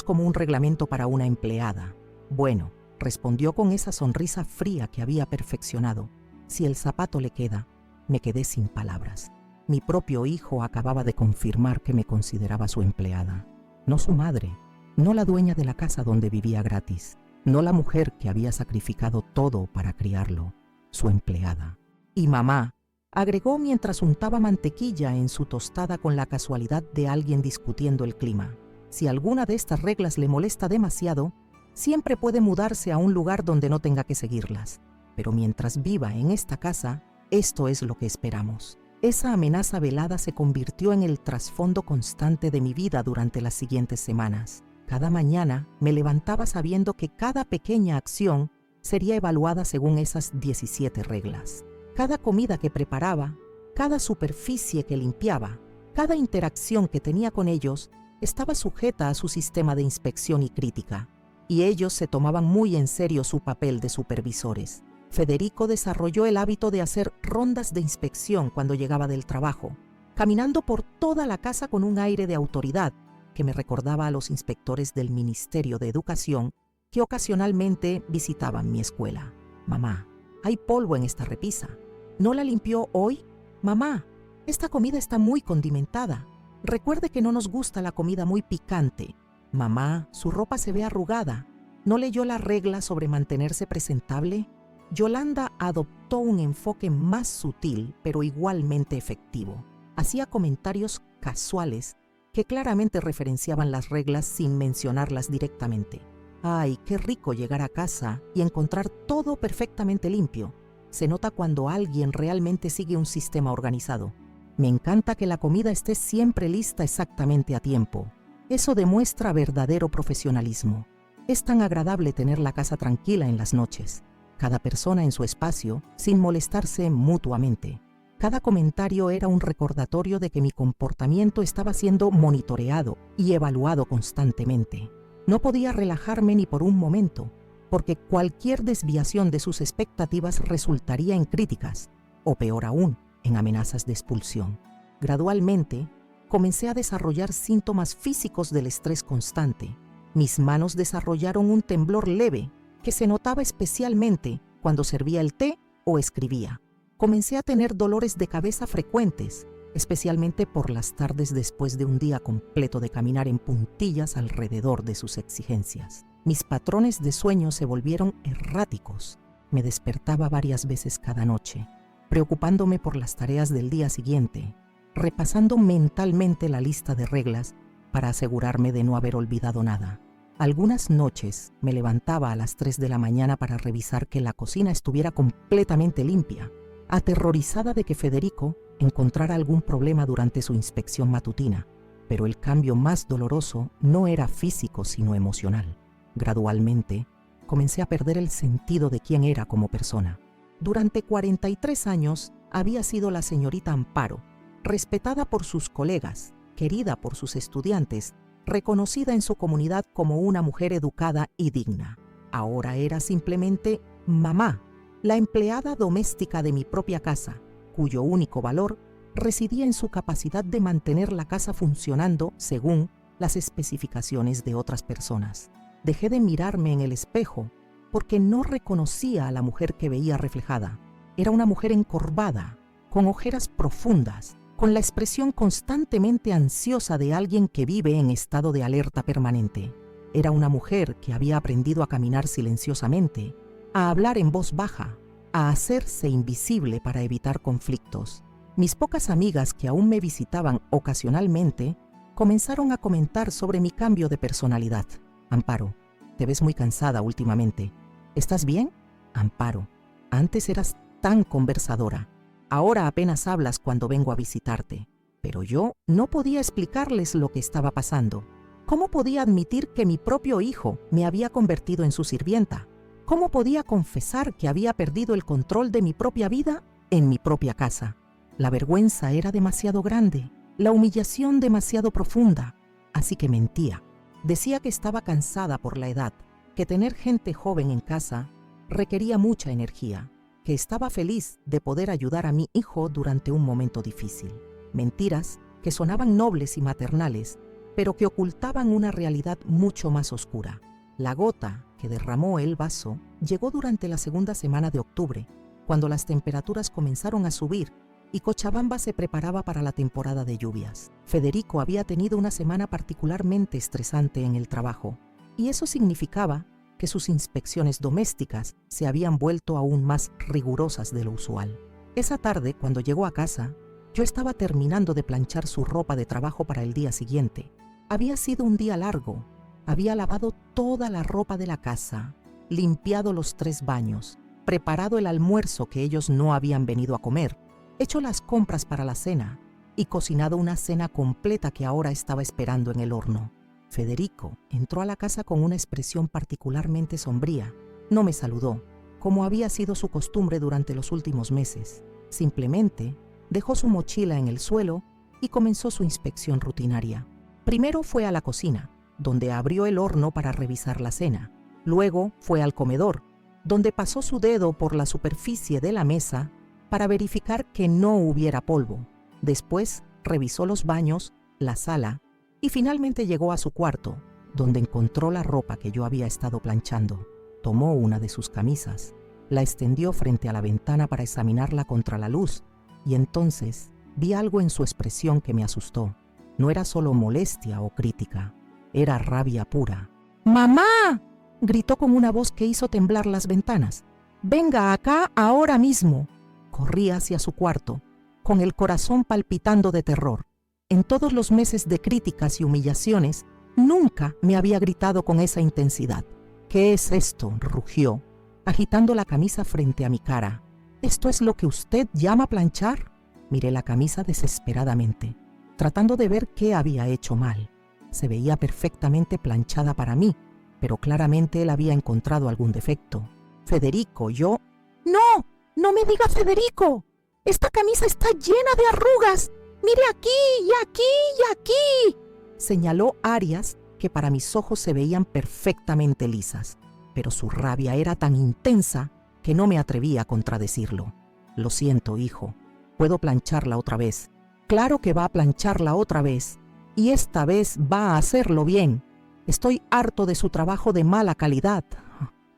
como un reglamento para una empleada. Bueno, respondió con esa sonrisa fría que había perfeccionado. Si el zapato le queda. Me quedé sin palabras. Mi propio hijo acababa de confirmar que me consideraba su empleada. No su madre, no la dueña de la casa donde vivía gratis, no la mujer que había sacrificado todo para criarlo, su empleada. Y mamá, agregó mientras untaba mantequilla en su tostada con la casualidad de alguien discutiendo el clima. Si alguna de estas reglas le molesta demasiado, siempre puede mudarse a un lugar donde no tenga que seguirlas. Pero mientras viva en esta casa, esto es lo que esperamos. Esa amenaza velada se convirtió en el trasfondo constante de mi vida durante las siguientes semanas. Cada mañana me levantaba sabiendo que cada pequeña acción sería evaluada según esas 17 reglas. Cada comida que preparaba, cada superficie que limpiaba, cada interacción que tenía con ellos estaba sujeta a su sistema de inspección y crítica, y ellos se tomaban muy en serio su papel de supervisores. Federico desarrolló el hábito de hacer rondas de inspección cuando llegaba del trabajo, caminando por toda la casa con un aire de autoridad que me recordaba a los inspectores del Ministerio de Educación que ocasionalmente visitaban mi escuela. Mamá, hay polvo en esta repisa. ¿No la limpió hoy? Mamá, esta comida está muy condimentada. Recuerde que no nos gusta la comida muy picante. Mamá, su ropa se ve arrugada. ¿No leyó la regla sobre mantenerse presentable? Yolanda adoptó un enfoque más sutil, pero igualmente efectivo. Hacía comentarios casuales que claramente referenciaban las reglas sin mencionarlas directamente. ¡Ay, qué rico llegar a casa y encontrar todo perfectamente limpio! Se nota cuando alguien realmente sigue un sistema organizado. Me encanta que la comida esté siempre lista exactamente a tiempo. Eso demuestra verdadero profesionalismo. Es tan agradable tener la casa tranquila en las noches. Cada persona en su espacio, sin molestarse mutuamente. Cada comentario era un recordatorio de que mi comportamiento estaba siendo monitoreado y evaluado constantemente. No podía relajarme ni por un momento, porque cualquier desviación de sus expectativas resultaría en críticas, o peor aún, en amenazas de expulsión. Gradualmente, comencé a desarrollar síntomas físicos del estrés constante. Mis manos desarrollaron un temblor leve, que se notaba especialmente cuando servía el té o escribía. Comencé a tener dolores de cabeza frecuentes, especialmente por las tardes después de un día completo de caminar en puntillas alrededor de sus exigencias. Mis patrones de sueño se volvieron erráticos. Me despertaba varias veces cada noche, preocupándome por las tareas del día siguiente, repasando mentalmente la lista de reglas para asegurarme de no haber olvidado nada. Algunas noches me levantaba a las 3 de la mañana para revisar que la cocina estuviera completamente limpia, aterrorizada de que Federico encontrara algún problema durante su inspección matutina. Pero el cambio más doloroso no era físico sino emocional. Gradualmente, comencé a perder el sentido de quién era como persona. Durante 43 años había sido la señorita Amparo, respetada por sus colegas, querida por sus estudiantes, reconocida en su comunidad como una mujer educada y digna. Ahora era simplemente mamá, la empleada doméstica de mi propia casa, cuyo único valor residía en su capacidad de mantener la casa funcionando según las especificaciones de otras personas. Dejé de mirarme en el espejo porque no reconocía a la mujer que veía reflejada. Era una mujer encorvada, con ojeras profundas, con la expresión constantemente ansiosa de alguien que vive en estado de alerta permanente. Era una mujer que había aprendido a caminar silenciosamente, a hablar en voz baja, a hacerse invisible para evitar conflictos. Mis pocas amigas que aún me visitaban ocasionalmente comenzaron a comentar sobre mi cambio de personalidad. Amparo, te ves muy cansada últimamente. ¿Estás bien? Amparo, antes eras tan conversadora. Ahora apenas hablas cuando vengo a visitarte. Pero yo no podía explicarles lo que estaba pasando. ¿Cómo podía admitir que mi propio hijo me había convertido en su sirvienta? ¿Cómo podía confesar que había perdido el control de mi propia vida en mi propia casa? La vergüenza era demasiado grande, la humillación demasiado profunda, así que mentía. Decía que estaba cansada por la edad, que tener gente joven en casa requería mucha energía, que estaba feliz de poder ayudar a mi hijo durante un momento difícil. Mentiras que sonaban nobles y maternales, pero que ocultaban una realidad mucho más oscura. La gota que derramó el vaso llegó durante la segunda semana de octubre, cuando las temperaturas comenzaron a subir y Cochabamba se preparaba para la temporada de lluvias. Federico había tenido una semana particularmente estresante en el trabajo, y eso significaba que sus inspecciones domésticas se habían vuelto aún más rigurosas de lo usual. Esa tarde, cuando llegó a casa, yo estaba terminando de planchar su ropa de trabajo para el día siguiente. Había sido un día largo. Había lavado toda la ropa de la casa, limpiado los 3 baños, preparado el almuerzo que ellos no habían venido a comer, hecho las compras para la cena y cocinado una cena completa que ahora estaba esperando en el horno. Federico entró a la casa con una expresión particularmente sombría. No me saludó, como había sido su costumbre durante los últimos meses. Simplemente dejó su mochila en el suelo y comenzó su inspección rutinaria. Primero fue a la cocina, donde abrió el horno para revisar la cena. Luego fue al comedor, donde pasó su dedo por la superficie de la mesa para verificar que no hubiera polvo. Después revisó los baños, la sala y finalmente llegó a su cuarto, donde encontró la ropa que yo había estado planchando. Tomó una de sus camisas, la extendió frente a la ventana para examinarla contra la luz y entonces vi algo en su expresión que me asustó. No era solo molestia o crítica, era rabia pura. ¡Mamá!, gritó con una voz que hizo temblar las ventanas. ¡Venga acá ahora mismo! Corrí hacia su cuarto, con el corazón palpitando de terror. En todos los meses de críticas y humillaciones, nunca me había gritado con esa intensidad. ¿Qué es esto?, rugió, agitando la camisa frente a mi cara. ¿Esto es lo que usted llama planchar? Miré la camisa desesperadamente, tratando de ver qué había hecho mal. Se veía perfectamente planchada para mí, pero claramente él había encontrado algún defecto. Federico, yo... ¡No! ¡No me diga Federico! ¡Esta camisa está llena de arrugas! ¡Mire aquí y aquí y aquí!, señaló Arias, que para mis ojos se veían perfectamente lisas, pero su rabia era tan intensa que no me atreví a contradecirlo. Lo siento, hijo. Puedo plancharla otra vez. Claro que va a plancharla otra vez. Y esta vez va a hacerlo bien. Estoy harto de su trabajo de mala calidad.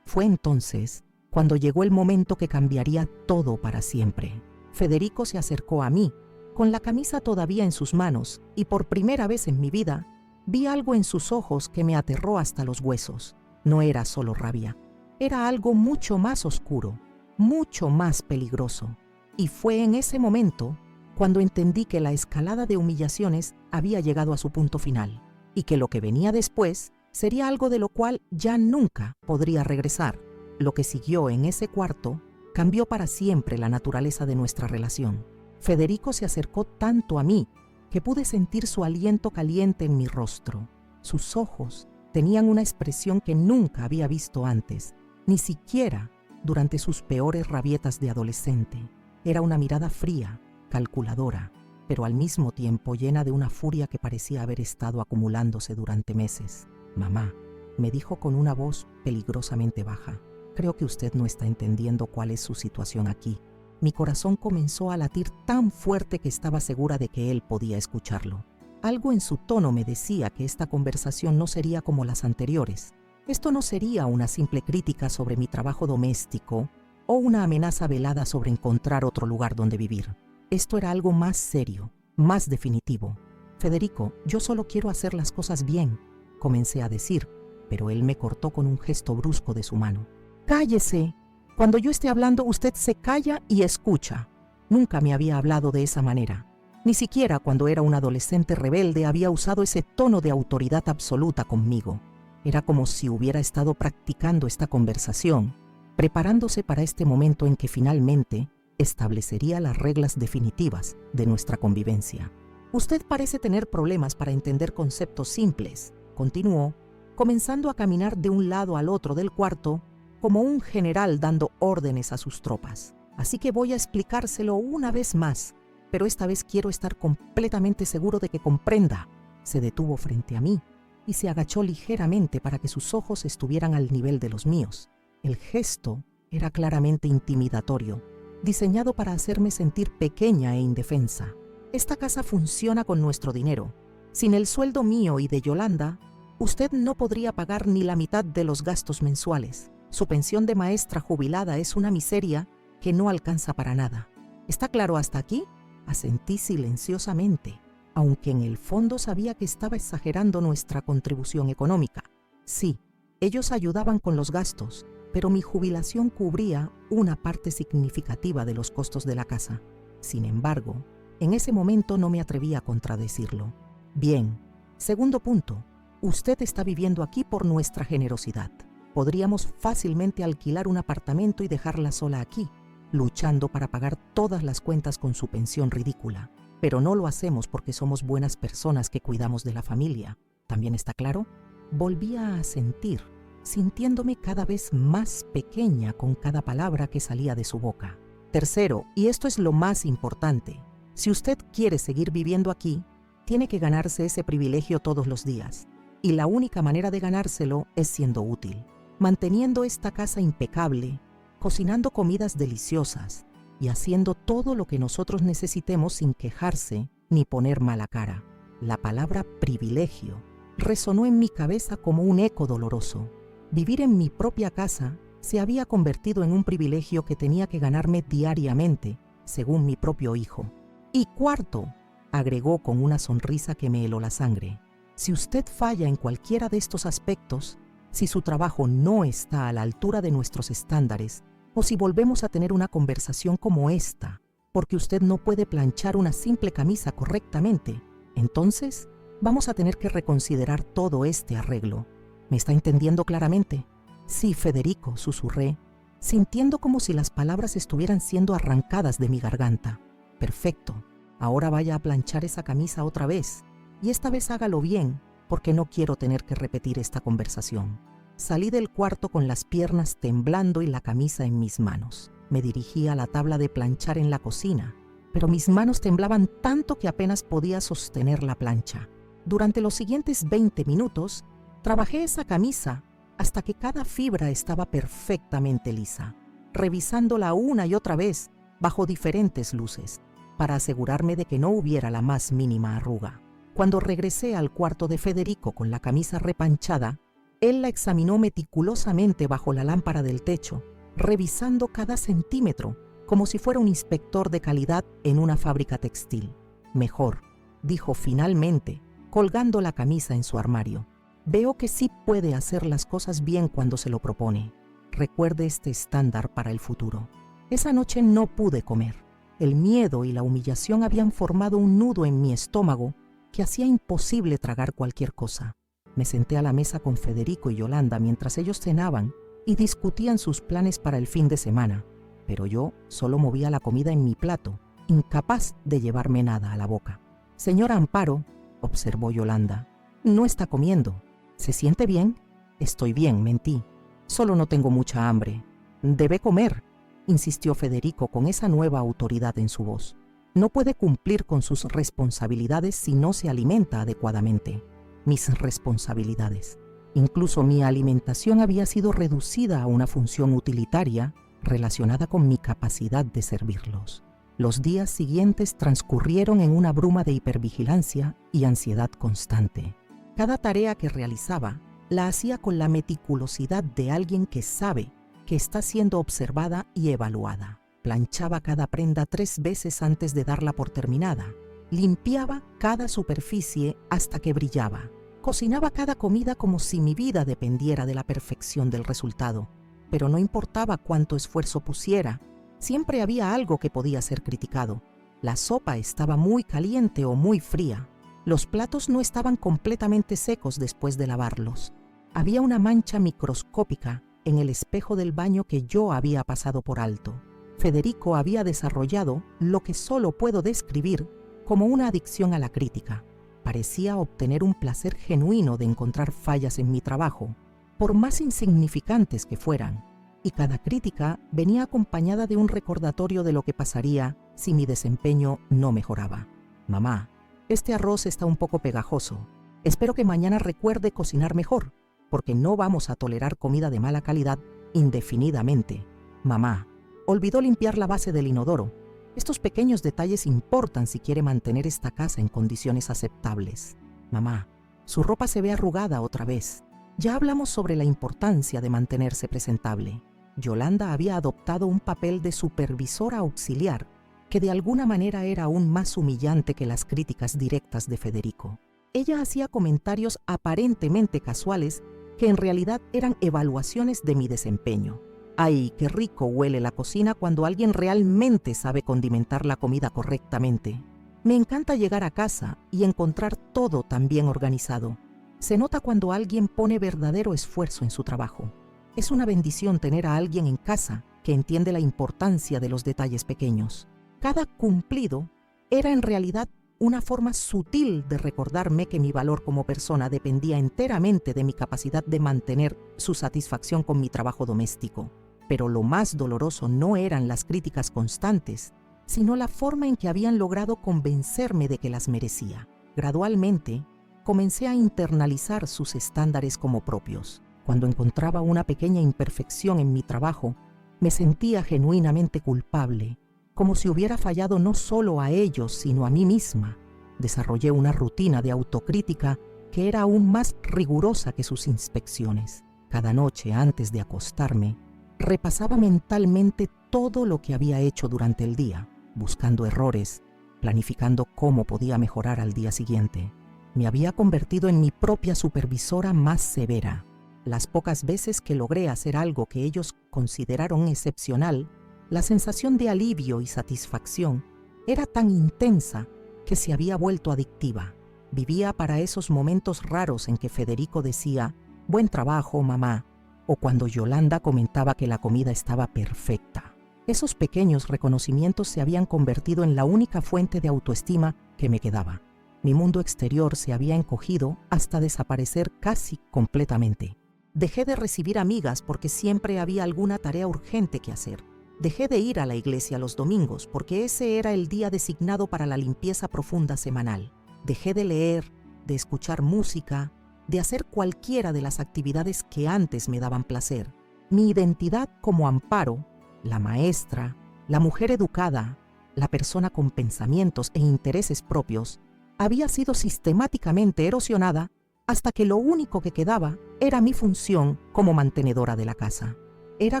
Fue entonces cuando llegó el momento que cambiaría todo para siempre. Federico se acercó a mí, con la camisa todavía en sus manos, y por primera vez en mi vida vi algo en sus ojos que me aterró hasta los huesos. No era solo rabia, era algo mucho más oscuro, mucho más peligroso. Y fue en ese momento cuando entendí que la escalada de humillaciones había llegado a su punto final y que lo que venía después sería algo de lo cual ya nunca podría regresar. Lo que siguió en ese cuarto cambió para siempre la naturaleza de nuestra relación. Federico se acercó tanto a mí que pude sentir su aliento caliente en mi rostro. Sus ojos tenían una expresión que nunca había visto antes, ni siquiera durante sus peores rabietas de adolescente. Era una mirada fría, calculadora, pero al mismo tiempo llena de una furia que parecía haber estado acumulándose durante meses. «Mamá», me dijo con una voz peligrosamente baja, «creo que usted no está entendiendo cuál es su situación aquí». Mi corazón comenzó a latir tan fuerte que estaba segura de que él podía escucharlo. Algo en su tono me decía que esta conversación no sería como las anteriores. Esto no sería una simple crítica sobre mi trabajo doméstico o una amenaza velada sobre encontrar otro lugar donde vivir. Esto era algo más serio, más definitivo. «Federico, yo solo quiero hacer las cosas bien», comencé a decir, pero él me cortó con un gesto brusco de su mano. «Cállese. Cuando yo esté hablando, usted se calla y escucha». Nunca me había hablado de esa manera. Ni siquiera cuando era un adolescente rebelde había usado ese tono de autoridad absoluta conmigo. Era como si hubiera estado practicando esta conversación, preparándose para este momento en que finalmente establecería las reglas definitivas de nuestra convivencia. «Usted parece tener problemas para entender conceptos simples», continuó, comenzando a caminar de un lado al otro del cuarto como un general dando órdenes a sus tropas. «Así que voy a explicárselo una vez más, pero esta vez quiero estar completamente seguro de que comprenda». Se detuvo frente a mí y se agachó ligeramente para que sus ojos estuvieran al nivel de los míos. El gesto era claramente intimidatorio, diseñado para hacerme sentir pequeña e indefensa. «Esta casa funciona con nuestro dinero. Sin el sueldo mío y de Yolanda, usted no podría pagar ni la mitad de los gastos mensuales. Su pensión de maestra jubilada es una miseria que no alcanza para nada. ¿Está claro hasta aquí?». Asentí silenciosamente, aunque en el fondo sabía que estaba exagerando nuestra contribución económica. Sí, ellos ayudaban con los gastos, pero mi jubilación cubría una parte significativa de los costos de la casa. Sin embargo, en ese momento no me atreví a contradecirlo. «Bien, segundo punto, usted está viviendo aquí por nuestra generosidad. Podríamos fácilmente alquilar un apartamento y dejarla sola aquí, luchando para pagar todas las cuentas con su pensión ridícula. Pero no lo hacemos porque somos buenas personas que cuidamos de la familia. ¿También está claro?». Volvía a sentir, sintiéndome cada vez más pequeña con cada palabra que salía de su boca. «Tercero, y esto es lo más importante, si usted quiere seguir viviendo aquí, tiene que ganarse ese privilegio todos los días. Y la única manera de ganárselo es siendo útil, manteniendo esta casa impecable, cocinando comidas deliciosas y haciendo todo lo que nosotros necesitemos sin quejarse ni poner mala cara». La palabra privilegio resonó en mi cabeza como un eco doloroso. Vivir en mi propia casa se había convertido en un privilegio que tenía que ganarme diariamente, según mi propio hijo. «Y cuarto», agregó con una sonrisa que me heló la sangre, «si usted falla en cualquiera de estos aspectos, si su trabajo no está a la altura de nuestros estándares, o si volvemos a tener una conversación como esta, porque usted no puede planchar una simple camisa correctamente, entonces vamos a tener que reconsiderar todo este arreglo. ¿Me está entendiendo claramente?». «Sí, Federico», susurré, sintiendo como si las palabras estuvieran siendo arrancadas de mi garganta. «Perfecto. Ahora vaya a planchar esa camisa otra vez, y esta vez hágalo bien, porque no quiero tener que repetir esta conversación». Salí del cuarto con las piernas temblando y la camisa en mis manos. Me dirigí a la tabla de planchar en la cocina, pero mis manos temblaban tanto que apenas podía sostener la plancha. Durante los siguientes 20 minutos, trabajé esa camisa hasta que cada fibra estaba perfectamente lisa, revisándola una y otra vez bajo diferentes luces, para asegurarme de que no hubiera la más mínima arruga. Cuando regresé al cuarto de Federico con la camisa repanchada, él la examinó meticulosamente bajo la lámpara del techo, revisando cada centímetro, como si fuera un inspector de calidad en una fábrica textil. «Mejor», dijo finalmente, colgando la camisa en su armario. Veo que sí puede hacer las cosas bien cuando se lo propone. Recuerde este estándar para el futuro. Esa noche no pude comer. El miedo y la humillación habían formado un nudo en mi estómago que hacía imposible tragar cualquier cosa. Me senté a la mesa con Federico y Yolanda mientras ellos cenaban y discutían sus planes para el fin de semana, pero yo solo movía la comida en mi plato, incapaz de llevarme nada a la boca. «Señora Amparo», observó Yolanda, «no está comiendo. ¿Se siente bien?» «Estoy bien», mentí. «Solo no tengo mucha hambre». «Debe comer», insistió Federico con esa nueva autoridad en su voz. «No puede cumplir con sus responsabilidades si no se alimenta adecuadamente». Mis responsabilidades. Incluso mi alimentación había sido reducida a una función utilitaria relacionada con mi capacidad de servirlos. Los días siguientes transcurrieron en una bruma de hipervigilancia y ansiedad constante. Cada tarea que realizaba la hacía con la meticulosidad de alguien que sabe que está siendo observada y evaluada. Planchaba cada prenda 3 veces antes de darla por terminada. Limpiaba cada superficie hasta que brillaba. Cocinaba cada comida como si mi vida dependiera de la perfección del resultado. Pero no importaba cuánto esfuerzo pusiera, siempre había algo que podía ser criticado. La sopa estaba muy caliente o muy fría. Los platos no estaban completamente secos después de lavarlos. Había una mancha microscópica en el espejo del baño que yo había pasado por alto. Federico había desarrollado lo que solo puedo describir como una adicción a la crítica. Parecía obtener un placer genuino de encontrar fallas en mi trabajo, por más insignificantes que fueran, y cada crítica venía acompañada de un recordatorio de lo que pasaría si mi desempeño no mejoraba. «Mamá, este arroz está un poco pegajoso. Espero que mañana recuerde cocinar mejor, porque no vamos a tolerar comida de mala calidad indefinidamente. Mamá, olvidó limpiar la base del inodoro. Estos pequeños detalles importan si quiere mantener esta casa en condiciones aceptables. Mamá, su ropa se ve arrugada otra vez. Ya hablamos sobre la importancia de mantenerse presentable». Yolanda había adoptado un papel de supervisora auxiliar que de alguna manera era aún más humillante que las críticas directas de Federico. Ella hacía comentarios aparentemente casuales que en realidad eran evaluaciones de mi desempeño. «Ay, qué rico huele la cocina cuando alguien realmente sabe condimentar la comida correctamente. Me encanta llegar a casa y encontrar todo tan bien organizado. Se nota cuando alguien pone verdadero esfuerzo en su trabajo. Es una bendición tener a alguien en casa que entiende la importancia de los detalles pequeños». Cada cumplido era en realidad una forma sutil de recordarme que mi valor como persona dependía enteramente de mi capacidad de mantener su satisfacción con mi trabajo doméstico. Pero lo más doloroso no eran las críticas constantes, sino la forma en que habían logrado convencerme de que las merecía. Gradualmente, comencé a internalizar sus estándares como propios. Cuando encontraba una pequeña imperfección en mi trabajo, me sentía genuinamente culpable, como si hubiera fallado no solo a ellos, sino a mí misma. Desarrollé una rutina de autocrítica que era aún más rigurosa que sus inspecciones. Cada noche, antes de acostarme, repasaba mentalmente todo lo que había hecho durante el día, buscando errores, planificando cómo podía mejorar al día siguiente. Me había convertido en mi propia supervisora más severa. Las pocas veces que logré hacer algo que ellos consideraron excepcional, la sensación de alivio y satisfacción era tan intensa que se había vuelto adictiva. Vivía para esos momentos raros en que Federico decía, «Buen trabajo, mamá», o cuando Yolanda comentaba que la comida estaba perfecta. Esos pequeños reconocimientos se habían convertido en la única fuente de autoestima que me quedaba. Mi mundo exterior se había encogido hasta desaparecer casi completamente. Dejé de recibir amigas porque siempre había alguna tarea urgente que hacer. Dejé de ir a la iglesia los domingos porque ese era el día designado para la limpieza profunda semanal. Dejé de leer, de escuchar música, de hacer cualquiera de las actividades que antes me daban placer. Mi identidad como Amparo, la maestra, la mujer educada, la persona con pensamientos e intereses propios, había sido sistemáticamente erosionada hasta que lo único que quedaba era mi función como mantenedora de la casa. Era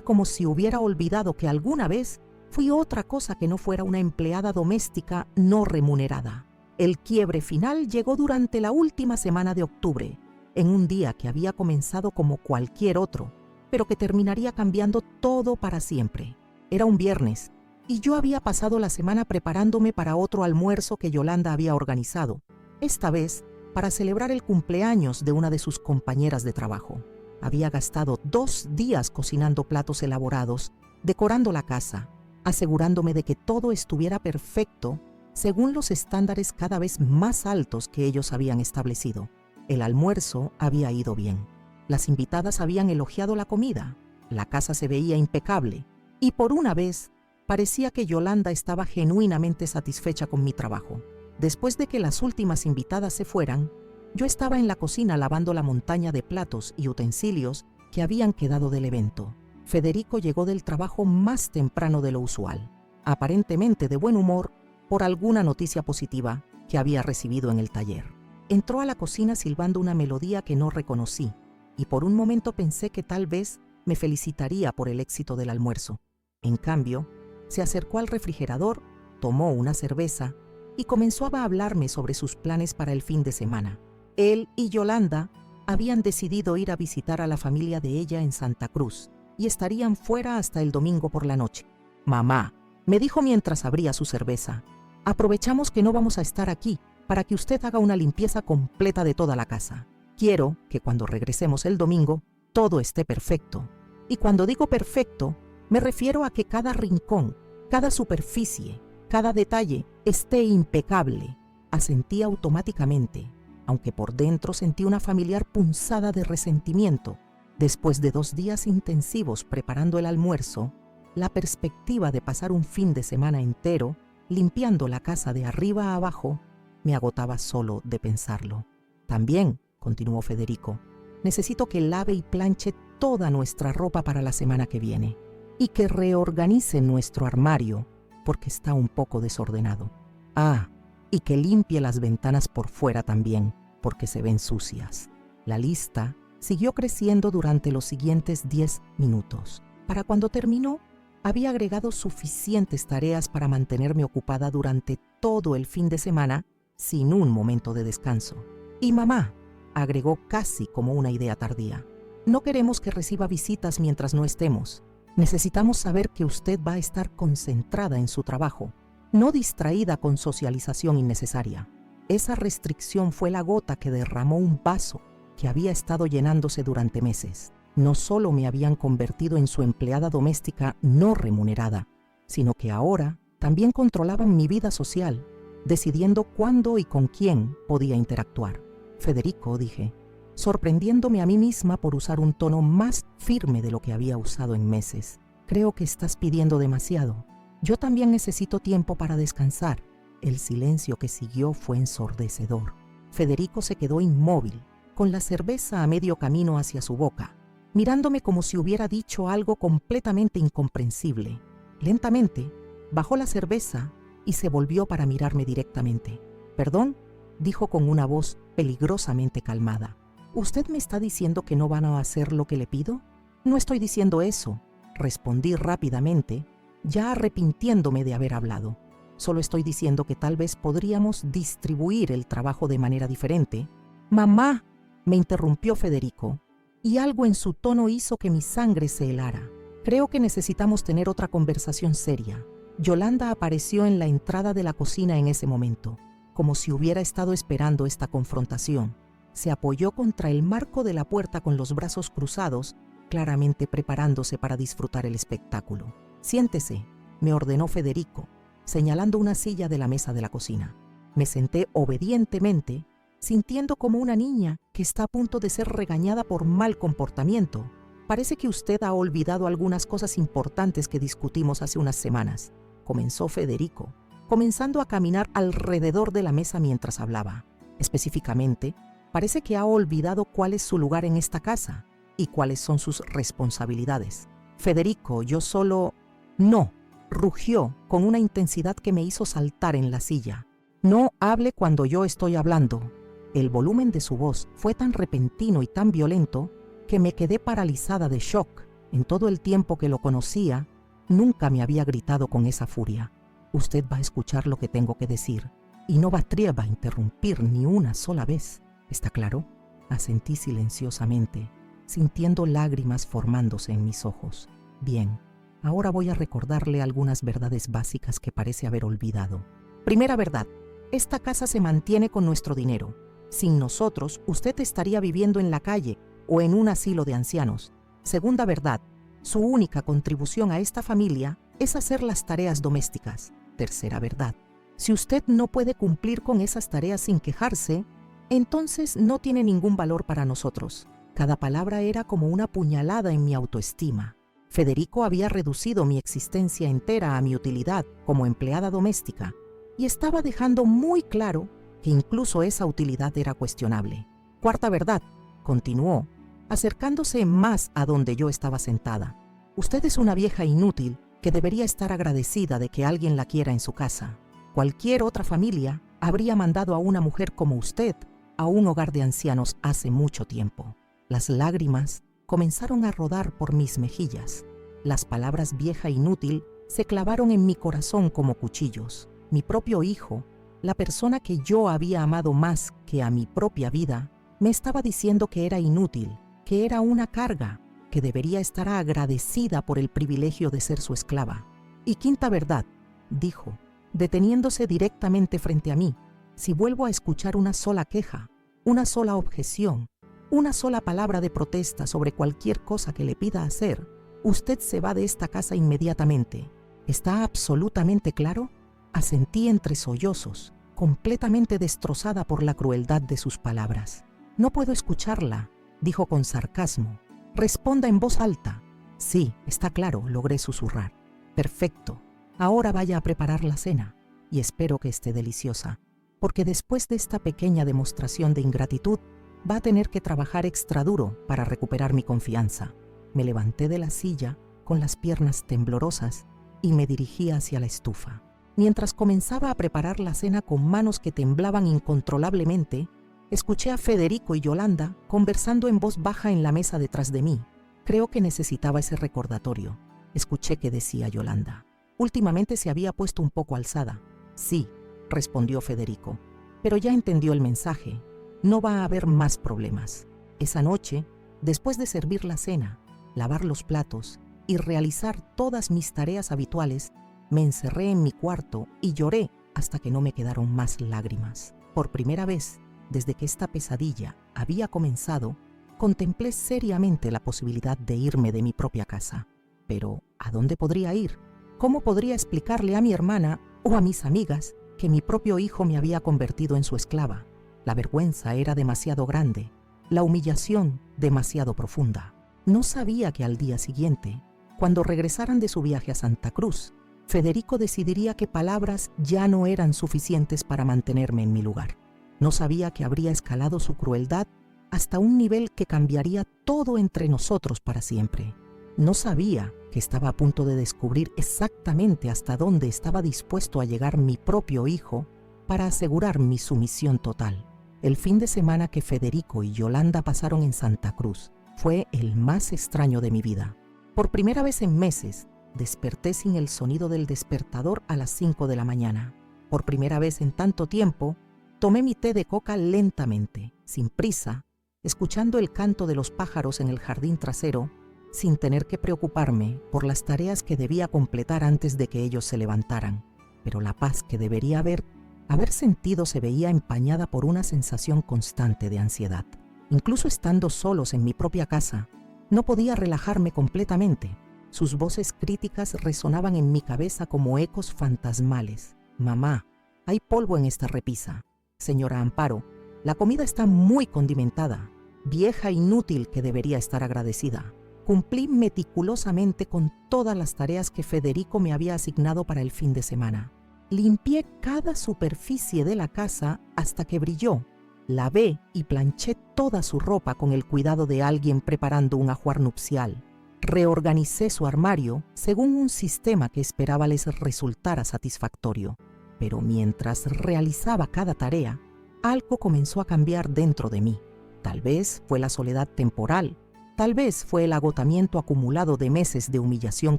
como si hubiera olvidado que alguna vez fui otra cosa que no fuera una empleada doméstica no remunerada. El quiebre final llegó durante la última semana de octubre, en un día que había comenzado como cualquier otro, pero que terminaría cambiando todo para siempre. Era un viernes, y yo había pasado la semana preparándome para otro almuerzo que Yolanda había organizado, esta vez para celebrar el cumpleaños de una de sus compañeras de trabajo. Había gastado 2 días cocinando platos elaborados, decorando la casa, asegurándome de que todo estuviera perfecto según los estándares cada vez más altos que ellos habían establecido. El almuerzo había ido bien. Las invitadas habían elogiado la comida, la casa se veía impecable, y por una vez parecía que Yolanda estaba genuinamente satisfecha con mi trabajo. Después de que las últimas invitadas se fueran, yo estaba en la cocina lavando la montaña de platos y utensilios que habían quedado del evento. Federico llegó del trabajo más temprano de lo usual, aparentemente de buen humor por alguna noticia positiva que había recibido en el taller. Entró a la cocina silbando una melodía que no reconocí, y por un momento pensé que tal vez me felicitaría por el éxito del almuerzo. En cambio, se acercó al refrigerador, tomó una cerveza y comenzó a hablarme sobre sus planes para el fin de semana. Él y Yolanda habían decidido ir a visitar a la familia de ella en Santa Cruz y estarían fuera hasta el domingo por la noche. «Mamá», me dijo mientras abría su cerveza, «aprovechamos que no vamos a estar aquí para que usted haga una limpieza completa de toda la casa. Quiero que cuando regresemos el domingo todo esté perfecto. Y cuando digo perfecto, me refiero a que cada rincón, cada superficie, cada detalle esté impecable». Asentí automáticamente, aunque por dentro sentí una familiar punzada de resentimiento. Después de 2 días intensivos preparando el almuerzo, la perspectiva de pasar un fin de semana entero limpiando la casa de arriba a abajo me agotaba solo de pensarlo. «También», continuó Federico, «necesito que lave y planche toda nuestra ropa para la semana que viene y que reorganice nuestro armario porque está un poco desordenado. Ah, y que limpie las ventanas por fuera también porque se ven sucias». La lista siguió creciendo durante los siguientes 10 minutos. Para cuando terminó, había agregado suficientes tareas para mantenerme ocupada durante todo el fin de semana sin un momento de descanso. «Y mamá», agregó casi como una idea tardía, «no queremos que reciba visitas mientras no estemos. Necesitamos saber que usted va a estar concentrada en su trabajo, no distraída con socialización innecesaria». Esa restricción fue la gota que derramó un vaso que había estado llenándose durante meses. No solo me habían convertido en su empleada doméstica no remunerada, sino que ahora también controlaban mi vida social, decidiendo cuándo y con quién podía interactuar. «Federico», dije, sorprendiéndome a mí misma por usar un tono más firme de lo que había usado en meses, «creo que estás pidiendo demasiado. Yo también necesito tiempo para descansar». El silencio que siguió fue ensordecedor. Federico se quedó inmóvil, con la cerveza a medio camino hacia su boca, mirándome como si hubiera dicho algo completamente incomprensible. Lentamente, bajó la cerveza y se volvió para mirarme directamente. «Perdón», dijo con una voz peligrosamente calmada. «¿Usted me está diciendo que no van a hacer lo que le pido?» «No estoy diciendo eso», respondí rápidamente, ya arrepintiéndome de haber hablado. «Solo estoy diciendo que tal vez podríamos distribuir el trabajo de manera diferente». «Mamá», me interrumpió Federico, y algo en su tono hizo que mi sangre se helara. «Creo que necesitamos tener otra conversación seria». Yolanda apareció en la entrada de la cocina en ese momento, como si hubiera estado esperando esta confrontación. Se apoyó contra el marco de la puerta con los brazos cruzados, claramente preparándose para disfrutar el espectáculo. «Siéntese», me ordenó Federico, señalando una silla de la mesa de la cocina. Me senté obedientemente, sintiendo como una niña que está a punto de ser regañada por mal comportamiento. «Parece que usted ha olvidado algunas cosas importantes que discutimos hace unas semanas», comenzó Federico, comenzando a caminar alrededor de la mesa mientras hablaba. «Específicamente, parece que ha olvidado cuál es su lugar en esta casa y cuáles son sus responsabilidades». «Federico, yo solo...» «No», rugió con una intensidad que me hizo saltar en la silla. «No hable cuando yo estoy hablando». El volumen de su voz fue tan repentino y tan violento que me quedé paralizada de shock. En todo el tiempo que lo conocía, nunca me había gritado con esa furia. «Usted va a escuchar lo que tengo que decir y no va a interrumpir ni una sola vez. ¿Está claro? Asentí silenciosamente, sintiendo lágrimas formándose en mis ojos. Bien, ahora voy a recordarle algunas verdades básicas que parece haber olvidado. Primera verdad, esta casa se mantiene con nuestro dinero. Sin nosotros, usted estaría viviendo en la calle o en un asilo de ancianos. Segunda verdad, su única contribución a esta familia es hacer las tareas domésticas. Tercera verdad, si usted no puede cumplir con esas tareas sin quejarse, entonces no tiene ningún valor para nosotros. Cada palabra era como una puñalada en mi autoestima. Federico había reducido mi existencia entera a mi utilidad como empleada doméstica y estaba dejando muy claro que incluso esa utilidad era cuestionable. Cuarta verdad, continuó, acercándose más a donde yo estaba sentada. Usted es una vieja inútil que debería estar agradecida de que alguien la quiera en su casa. Cualquier otra familia habría mandado a una mujer como usted a un hogar de ancianos hace mucho tiempo. Las lágrimas comenzaron a rodar por mis mejillas. Las palabras vieja inútil se clavaron en mi corazón como cuchillos. Mi propio hijo, la persona que yo había amado más que a mi propia vida, me estaba diciendo que era inútil, que era una carga, que debería estar agradecida por el privilegio de ser su esclava. Y quinta verdad, dijo, deteniéndose directamente frente a mí, si vuelvo a escuchar una sola queja, una sola objeción, una sola palabra de protesta sobre cualquier cosa que le pida hacer, usted se va de esta casa inmediatamente. ¿Está absolutamente claro? Asentí entre sollozos, completamente destrozada por la crueldad de sus palabras. No puedo escucharla, dijo con sarcasmo. Responda en voz alta. Sí, está claro, logré susurrar. Perfecto. Ahora vaya a preparar la cena, y espero que esté deliciosa, porque después de esta pequeña demostración de ingratitud, va a tener que trabajar extra duro para recuperar mi confianza. Me levanté de la silla con las piernas temblorosas y me dirigí hacia la estufa. Mientras comenzaba a preparar la cena con manos que temblaban incontrolablemente, escuché a Federico y Yolanda conversando en voz baja en la mesa detrás de mí. Creo que necesitaba ese recordatorio. Escuché que decía Yolanda. Últimamente se había puesto un poco alzada. Sí, respondió Federico, pero ya entendió el mensaje. No va a haber más problemas. Esa noche, después de servir la cena, lavar los platos y realizar todas mis tareas habituales, me encerré en mi cuarto y lloré hasta que no me quedaron más lágrimas. Por primera vez, desde que esta pesadilla había comenzado, contemplé seriamente la posibilidad de irme de mi propia casa. Pero, ¿a dónde podría ir? ¿Cómo podría explicarle a mi hermana o a mis amigas que mi propio hijo me había convertido en su esclava? La vergüenza era demasiado grande, la humillación demasiado profunda. No sabía que al día siguiente, cuando regresaran de su viaje a Santa Cruz, Federico decidiría que palabras ya no eran suficientes para mantenerme en mi lugar. No sabía que habría escalado su crueldad hasta un nivel que cambiaría todo entre nosotros para siempre. No sabía que estaba a punto de descubrir exactamente hasta dónde estaba dispuesto a llegar mi propio hijo para asegurar mi sumisión total. El fin de semana que Federico y Yolanda pasaron en Santa Cruz fue el más extraño de mi vida. Por primera vez en meses, desperté sin el sonido del despertador a las 5 de la mañana. Por primera vez en tanto tiempo, tomé mi té de coca lentamente, sin prisa, escuchando el canto de los pájaros en el jardín trasero, sin tener que preocuparme por las tareas que debía completar antes de que ellos se levantaran. Pero la paz que debería haber sentido se veía empañada por una sensación constante de ansiedad. Incluso estando solos en mi propia casa, no podía relajarme completamente. Sus voces críticas resonaban en mi cabeza como ecos fantasmales. Mamá, hay polvo en esta repisa. Señora Amparo, la comida está muy condimentada. Vieja inútil que debería estar agradecida. Cumplí meticulosamente con todas las tareas que Federico me había asignado para el fin de semana. Limpié cada superficie de la casa hasta que brilló. Lavé y planché toda su ropa con el cuidado de alguien preparando un ajuar nupcial. Reorganicé su armario según un sistema que esperaba les resultara satisfactorio. Pero mientras realizaba cada tarea, algo comenzó a cambiar dentro de mí. Tal vez fue la soledad temporal, tal vez fue el agotamiento acumulado de meses de humillación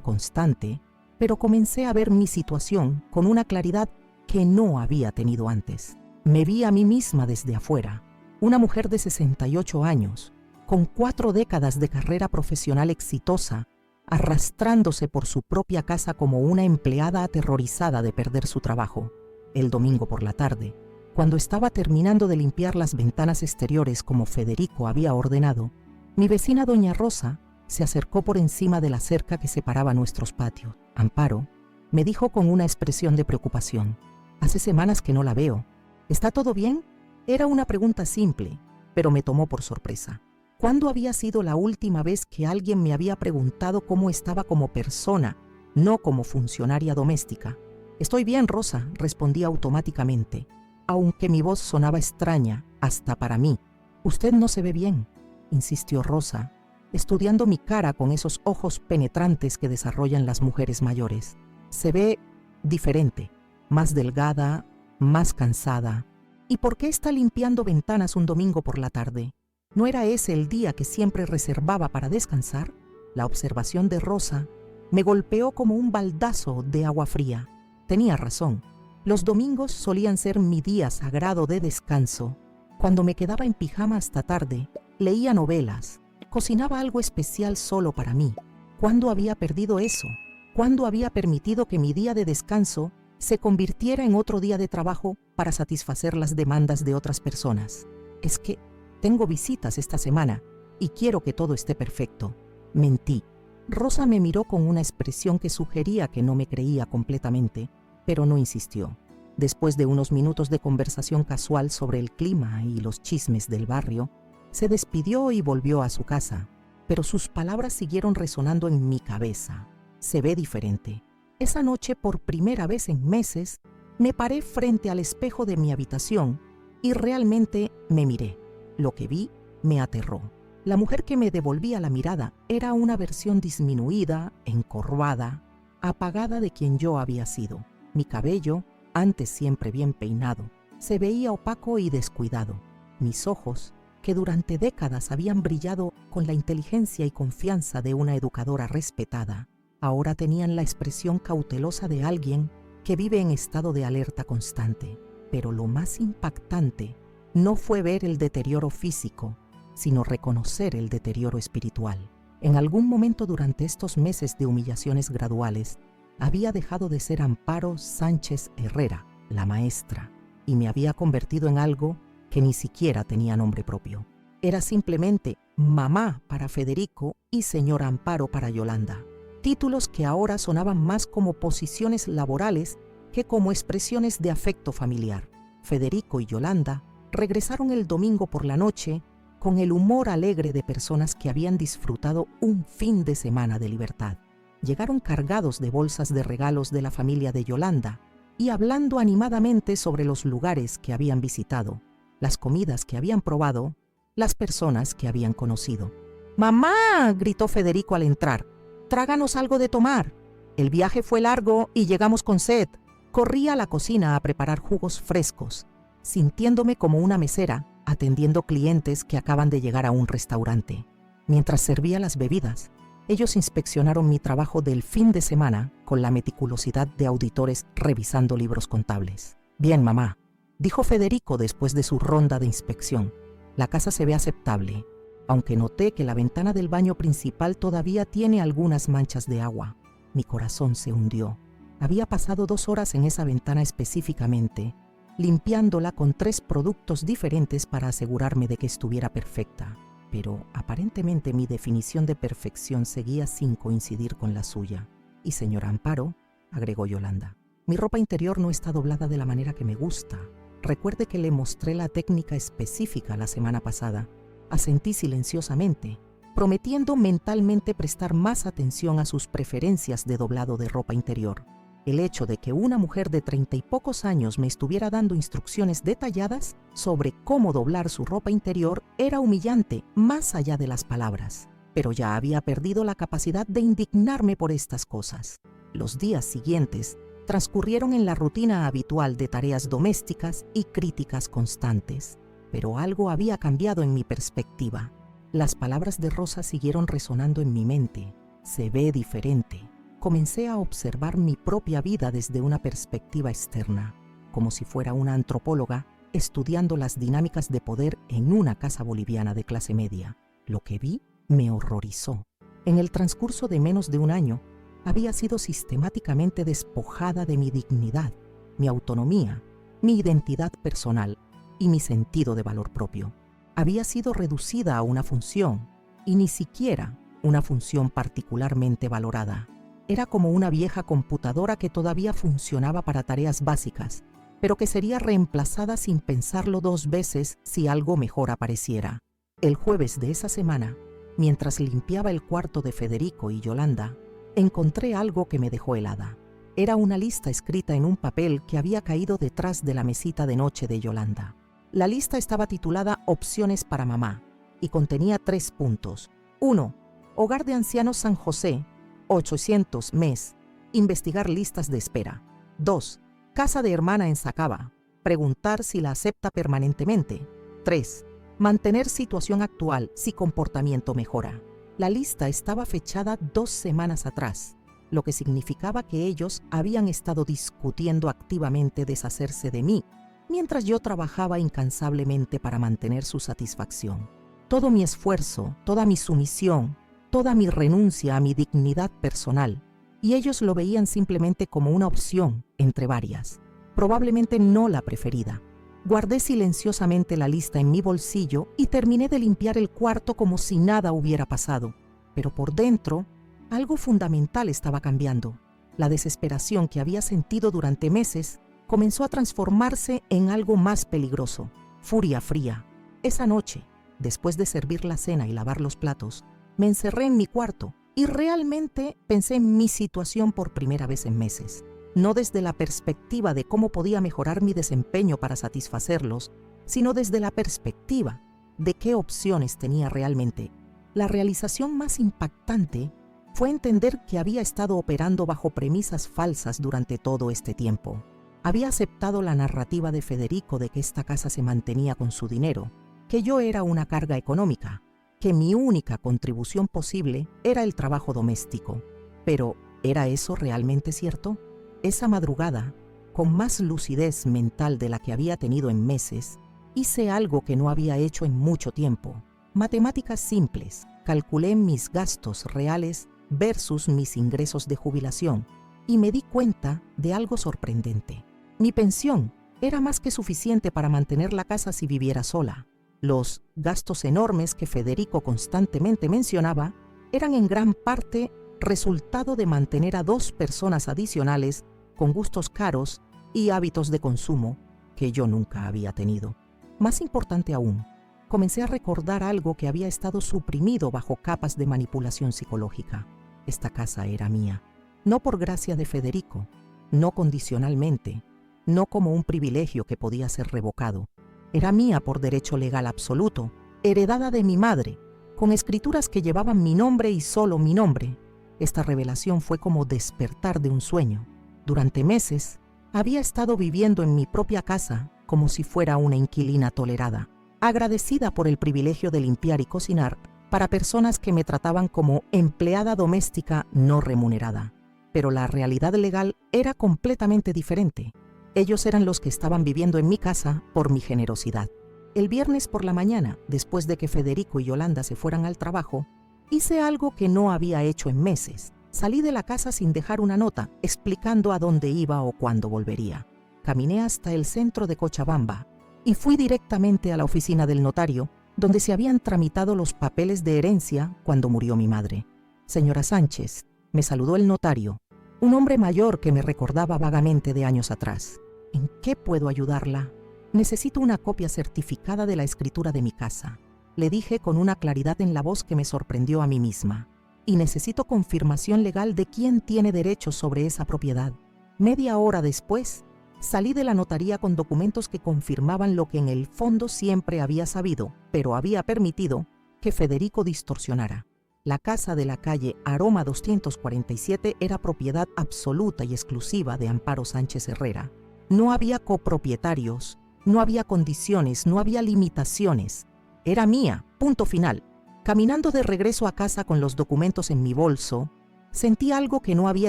constante, pero comencé a ver mi situación con una claridad que no había tenido antes. Me vi a mí misma desde afuera, Una mujer de 68 años, con 4 décadas de carrera profesional exitosa, arrastrándose por su propia casa como una empleada aterrorizada de perder su trabajo. El domingo por la tarde, cuando estaba terminando de limpiar las ventanas exteriores como Federico había ordenado, mi vecina doña Rosa se acercó por encima de la cerca que separaba nuestros patios. Amparo, me dijo con una expresión de preocupación: «Hace semanas que no la veo. ¿Está todo bien?». Era una pregunta simple, pero me tomó por sorpresa. ¿Cuándo había sido la última vez que alguien me había preguntado cómo estaba como persona, no como funcionaria doméstica? «Estoy bien, Rosa», respondí automáticamente, aunque mi voz sonaba extraña hasta para mí. «Usted no se ve bien», insistió Rosa, estudiando mi cara con esos ojos penetrantes que desarrollan las mujeres mayores. «Se ve diferente, más delgada, más cansada». «¿Y por qué está limpiando ventanas un domingo por la tarde? ¿No era ese el día que siempre reservaba para descansar?». La observación de Rosa me golpeó como un baldazo de agua fría. Tenía razón. Los domingos solían ser mi día sagrado de descanso. Cuando me quedaba en pijama hasta tarde, leía novelas, cocinaba algo especial solo para mí. ¿Cuándo había perdido eso? ¿Cuándo había permitido que mi día de descanso se convirtiera en otro día de trabajo para satisfacer las demandas de otras personas? «Es que tengo visitas esta semana y quiero que todo esté perfecto». Mentí. Rosa me miró con una expresión que sugería que no me creía completamente, pero no insistió. Después de unos minutos de conversación casual sobre el clima y los chismes del barrio, se despidió y volvió a su casa, pero sus palabras siguieron resonando en mi cabeza. «Se ve diferente». Esa noche, por primera vez en meses, me paré frente al espejo de mi habitación y realmente me miré. Lo que vi me aterró. La mujer que me devolvía la mirada era una versión disminuida, encorvada, apagada de quien yo había sido. Mi cabello, antes siempre bien peinado, se veía opaco y descuidado. Mis ojos, que durante décadas habían brillado con la inteligencia y confianza de una educadora respetada, ahora tenían la expresión cautelosa de alguien que vive en estado de alerta constante. Pero lo más impactante no fue ver el deterioro físico, sino reconocer el deterioro espiritual. En algún momento durante estos meses de humillaciones graduales, había dejado de ser Amparo Sánchez Herrera, la maestra, y me había convertido en algo que ni siquiera tenía nombre propio. Era simplemente mamá para Federico y señora Amparo para Yolanda. Títulos que ahora sonaban más como posiciones laborales que como expresiones de afecto familiar. Federico y Yolanda regresaron el domingo por la noche con el humor alegre de personas que habían disfrutado un fin de semana de libertad. Llegaron cargados de bolsas de regalos de la familia de Yolanda y hablando animadamente sobre los lugares que habían visitado, las comidas que habían probado, las personas que habían conocido. «¡Mamá!», gritó Federico al entrar. «¡Tráganos algo de tomar! El viaje fue largo y llegamos con sed». Corrí a la cocina a preparar jugos frescos, sintiéndome como una mesera atendiendo clientes que acaban de llegar a un restaurante. Mientras servía las bebidas, ellos inspeccionaron mi trabajo del fin de semana con la meticulosidad de auditores revisando libros contables. «Bien, mamá», dijo Federico después de su ronda de inspección. «La casa se ve aceptable, aunque noté que la ventana del baño principal todavía tiene algunas manchas de agua». Mi corazón se hundió. Había pasado 2 horas en esa ventana específicamente, limpiándola con 3 productos diferentes para asegurarme de que estuviera perfecta. Pero aparentemente mi definición de perfección seguía sin coincidir con la suya. «Y señora Amparo», agregó Yolanda, «mi ropa interior no está doblada de la manera que me gusta. Recuerde que le mostré la técnica específica la semana pasada». Asentí silenciosamente, prometiendo mentalmente prestar más atención a sus preferencias de doblado de ropa interior. El hecho de que una mujer de 30 y pocos años me estuviera dando instrucciones detalladas sobre cómo doblar su ropa interior era humillante más allá de las palabras, pero ya había perdido la capacidad de indignarme por estas cosas. Los días siguientes transcurrieron en la rutina habitual de tareas domésticas y críticas constantes, pero algo había cambiado en mi perspectiva. Las palabras de Rosa siguieron resonando en mi mente. «Se ve diferente». Comencé a observar mi propia vida desde una perspectiva externa. Como si fuera una antropóloga, estudiando las dinámicas de poder en una casa boliviana de clase media. Lo que vi me horrorizó. En el transcurso de menos de un año, había sido sistemáticamente despojada de mi dignidad, mi autonomía, mi identidad personal y mi sentido de valor propio. Había sido reducida a una función, y ni siquiera una función particularmente valorada. Era como una vieja computadora que todavía funcionaba para tareas básicas, pero que sería reemplazada sin pensarlo 2 veces si algo mejor apareciera. El jueves de esa semana, mientras limpiaba el cuarto de Federico y Yolanda, encontré algo que me dejó helada. Era una lista escrita en un papel que había caído detrás de la mesita de noche de Yolanda. La lista estaba titulada Opciones para mamá y contenía 3 puntos. 1. Hogar de Ancianos San José, 800 mes, investigar listas de espera. 2. Casa de hermana en Sacaba, preguntar si la acepta permanentemente. 3. Mantener situación actual si comportamiento mejora. La lista estaba fechada 2 semanas atrás, lo que significaba que ellos habían estado discutiendo activamente deshacerse de mí, mientras yo trabajaba incansablemente para mantener su satisfacción. Todo mi esfuerzo, toda mi sumisión, toda mi renuncia a mi dignidad personal, y ellos lo veían simplemente como una opción entre varias, probablemente no la preferida. Guardé silenciosamente la lista en mi bolsillo y terminé de limpiar el cuarto como si nada hubiera pasado. Pero por dentro, algo fundamental estaba cambiando. La desesperación que había sentido durante meses comenzó a transformarse en algo más peligroso: furia fría. Esa noche, después de servir la cena y lavar los platos, me encerré en mi cuarto y realmente pensé en mi situación por primera vez en meses. No desde la perspectiva de cómo podía mejorar mi desempeño para satisfacerlos, sino desde la perspectiva de qué opciones tenía realmente. La realización más impactante fue entender que había estado operando bajo premisas falsas durante todo este tiempo. Había aceptado la narrativa de Federico de que esta casa se mantenía con su dinero, que yo era una carga económica, que mi única contribución posible era el trabajo doméstico. Pero, ¿era eso realmente cierto? Esa madrugada, con más lucidez mental de la que había tenido en meses, hice algo que no había hecho en mucho tiempo. Matemáticas simples. Calculé mis gastos reales versus mis ingresos de jubilación y me di cuenta de algo sorprendente. Mi pensión era más que suficiente para mantener la casa si viviera sola. Los gastos enormes que Federico constantemente mencionaba eran en gran parte resultado de mantener a 2 personas adicionales con gustos caros y hábitos de consumo que yo nunca había tenido. Más importante aún, comencé a recordar algo que había estado suprimido bajo capas de manipulación psicológica. Esta casa era mía, no por gracia de Federico, no condicionalmente, no como un privilegio que podía ser revocado. Era mía por derecho legal absoluto, heredada de mi madre, con escrituras que llevaban mi nombre y solo mi nombre. Esta revelación fue como despertar de un sueño. Durante meses, había estado viviendo en mi propia casa como si fuera una inquilina tolerada, agradecida por el privilegio de limpiar y cocinar para personas que me trataban como empleada doméstica no remunerada. Pero la realidad legal era completamente diferente. Ellos eran los que estaban viviendo en mi casa por mi generosidad. El viernes por la mañana, después de que Federico y Yolanda se fueran al trabajo, hice algo que no había hecho en meses. Salí de la casa sin dejar una nota explicando a dónde iba o cuándo volvería. Caminé hasta el centro de Cochabamba y fui directamente a la oficina del notario, donde se habían tramitado los papeles de herencia cuando murió mi madre. Señora Sánchez, me saludó el notario, un hombre mayor que me recordaba vagamente de años atrás. ¿En qué puedo ayudarla? Necesito una copia certificada de la escritura de mi casa, le dije con una claridad en la voz que me sorprendió a mí misma. Y necesito confirmación legal de quién tiene derechos sobre esa propiedad. Media hora después, salí de la notaría con documentos que confirmaban lo que en el fondo siempre había sabido, pero había permitido que Federico distorsionara. La casa de la calle Aroma 247 era propiedad absoluta y exclusiva de Amparo Sánchez Herrera. No había copropietarios, no había condiciones, no había limitaciones. Era mía, punto final. Caminando de regreso a casa con los documentos en mi bolso, sentí algo que no había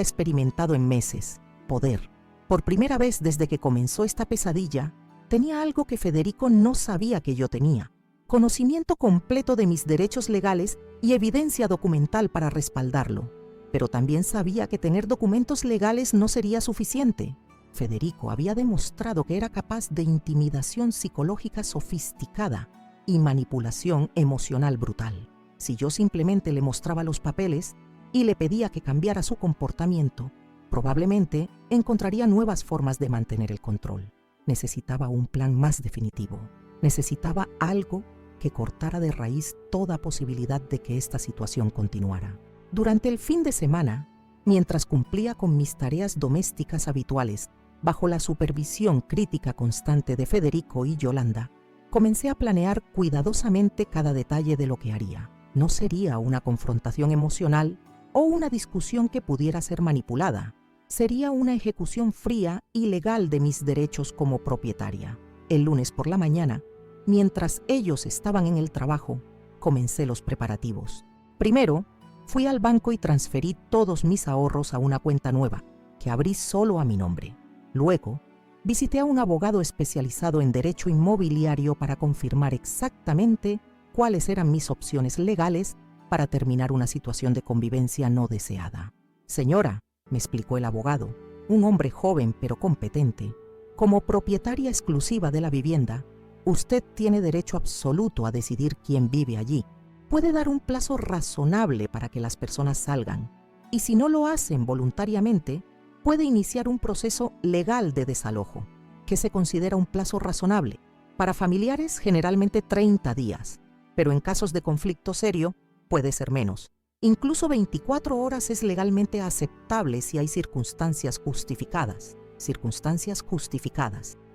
experimentado en meses: poder. Por primera vez desde que comenzó esta pesadilla, Tenía algo que Federico no sabía que yo tenía: conocimiento completo de mis derechos legales y evidencia documental para respaldarlo. Pero también sabía que tener documentos legales no sería suficiente. Federico había demostrado que era capaz de intimidación psicológica sofisticada y manipulación emocional brutal. Si yo simplemente le mostraba los papeles y le pedía que cambiara su comportamiento, probablemente encontraría nuevas formas de mantener el control. Necesitaba un plan más definitivo. Necesitaba algo que cortara de raíz toda posibilidad de que esta situación continuara. Durante el fin de semana, mientras cumplía con mis tareas domésticas habituales, bajo la supervisión crítica constante de Federico y Yolanda, comencé a planear cuidadosamente cada detalle de lo que haría. No sería una confrontación emocional o una discusión que pudiera ser manipulada. Sería una ejecución fría y legal de mis derechos como propietaria. El lunes por la mañana, mientras ellos estaban en el trabajo, comencé los preparativos. Primero, fui al banco y transferí todos mis ahorros a una cuenta nueva, que abrí solo a mi nombre. Luego, visité a un abogado especializado en derecho inmobiliario para confirmar exactamente cuáles eran mis opciones legales para terminar una situación de convivencia no deseada. Señora, me explicó el abogado, un hombre joven pero competente, como propietaria exclusiva de la vivienda, usted tiene derecho absoluto a decidir quién vive allí. Puede dar un plazo razonable para que las personas salgan, y si no lo hacen voluntariamente, puede iniciar un proceso legal de desalojo, que se considera un plazo razonable. Para familiares, generalmente 30 días, pero en casos de conflicto serio, puede ser menos. Incluso 24 horas es legalmente aceptable si hay circunstancias justificadas.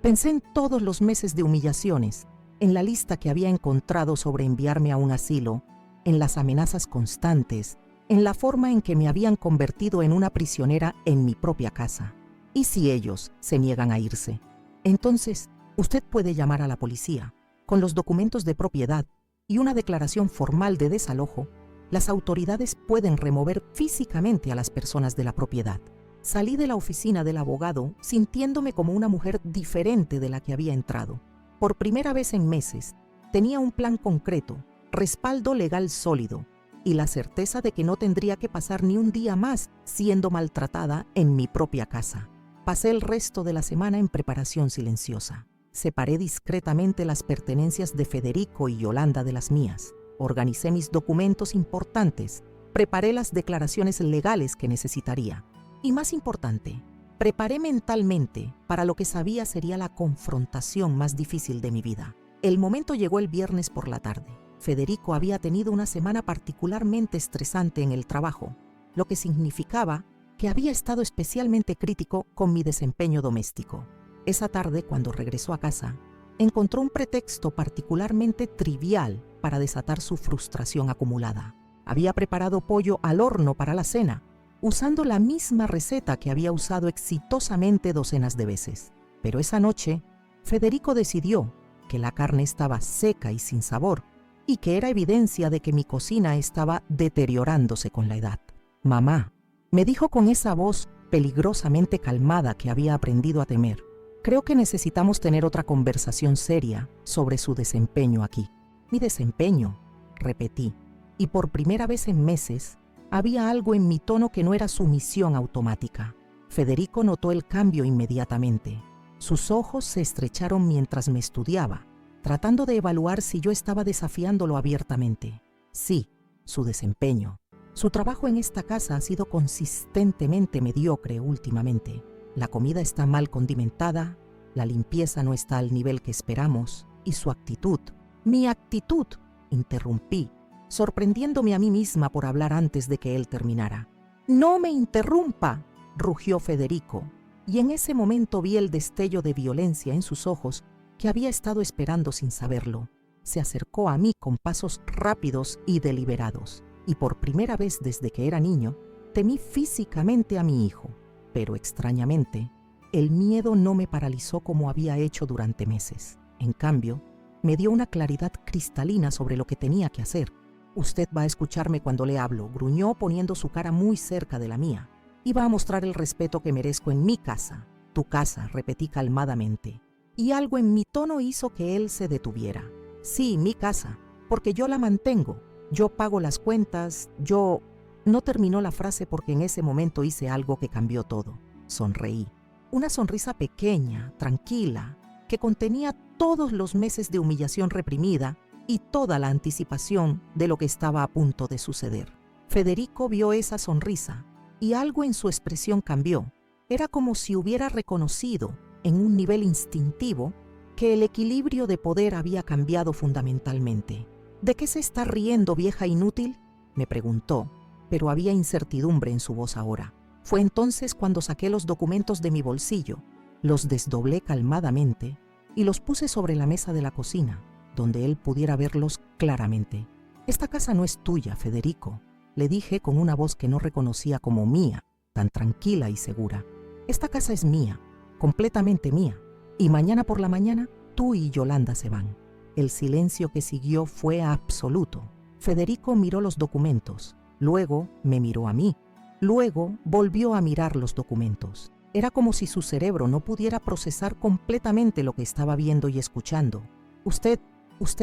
Pensé en todos los meses de humillaciones, en la lista que había encontrado sobre enviarme a un asilo, en las amenazas constantes, en la forma en que me habían convertido en una prisionera en mi propia casa. ¿Y si ellos se niegan a irse? Entonces, usted puede llamar a la policía. Con los documentos de propiedad y una declaración formal de desalojo, las autoridades pueden remover físicamente a las personas de la propiedad. Salí de la oficina del abogado sintiéndome como una mujer diferente de la que había entrado. Por primera vez en meses, tenía un plan concreto, respaldo legal sólido y la certeza de que no tendría que pasar ni un día más siendo maltratada en mi propia casa. Pasé el resto de la semana en preparación silenciosa. Separé discretamente las pertenencias de Federico y Yolanda de las mías. Organicé mis documentos importantes. Preparé las declaraciones legales que necesitaría. Y más importante, preparé mentalmente para lo que sabía sería la confrontación más difícil de mi vida. El momento llegó el viernes por la tarde. Federico había tenido una semana particularmente estresante en el trabajo, lo que significaba que había estado especialmente crítico con mi desempeño doméstico. Esa tarde, cuando regresó a casa, encontró un pretexto particularmente trivial para desatar su frustración acumulada. Había preparado pollo al horno para la cena, usando la misma receta que había usado exitosamente docenas de veces. Pero esa noche, Federico decidió que la carne estaba seca y sin sabor, y que era evidencia de que mi cocina estaba deteriorándose con la edad. «Mamá», me dijo con esa voz peligrosamente calmada que había aprendido a temer, «creo que necesitamos tener otra conversación seria sobre su desempeño aquí». «Mi desempeño», repetí, y por primera vez en meses había algo en mi tono que no era sumisión automática. Federico notó el cambio inmediatamente. Sus ojos se estrecharon mientras me estudiaba, tratando de evaluar si yo estaba desafiándolo abiertamente. Sí, su desempeño. Su trabajo en esta casa ha sido consistentemente mediocre últimamente. La comida está mal condimentada, la limpieza no está al nivel que esperamos, y su actitud. «Mi actitud», interrumpí, sorprendiéndome a mí misma por hablar antes de que él terminara. «No me interrumpa», rugió Federico, y en ese momento vi el destello de violencia en sus ojos que había estado esperando sin saberlo. Se acercó a mí con pasos rápidos y deliberados, y por primera vez desde que era niño, temí físicamente a mi hijo. Pero extrañamente, el miedo no me paralizó como había hecho durante meses. En cambio, me dio una claridad cristalina sobre lo que tenía que hacer. «Usted va a escucharme cuando le hablo», gruñó poniendo su cara muy cerca de la mía. «Y va a mostrar el respeto que merezco en mi casa». «Tu casa», repetí calmadamente. y algo en mi tono hizo que él se detuviera. Sí, mi casa, porque yo la mantengo, yo pago las cuentas, yo... No terminó la frase porque en ese momento hice algo que cambió todo. Sonreí. Una sonrisa pequeña, tranquila, que contenía todos los meses de humillación reprimida y toda la anticipación de lo que estaba a punto de suceder. Federico vio esa sonrisa y algo en su expresión cambió. Era como si hubiera reconocido, en un nivel instintivo, que el equilibrio de poder había cambiado fundamentalmente. ¿De qué se está riendo, vieja inútil?, me preguntó, pero había incertidumbre en su voz ahora. Fue entonces cuando saqué los documentos de mi bolsillo, los desdoblé calmadamente y los puse sobre la mesa de la cocina, donde él pudiera verlos claramente. «Esta casa no es tuya, Federico», le dije con una voz que no reconocía como mía, tan tranquila y segura. «Esta casa es mía, completamente mía, y mañana por la mañana tú y Yolanda se van». El silencio que siguió fue absoluto. Federico miró los documentos, luego me miró a mí, luego volvió a mirar los documentos. Era como si su cerebro no pudiera procesar completamente lo que estaba viendo y escuchando. Usted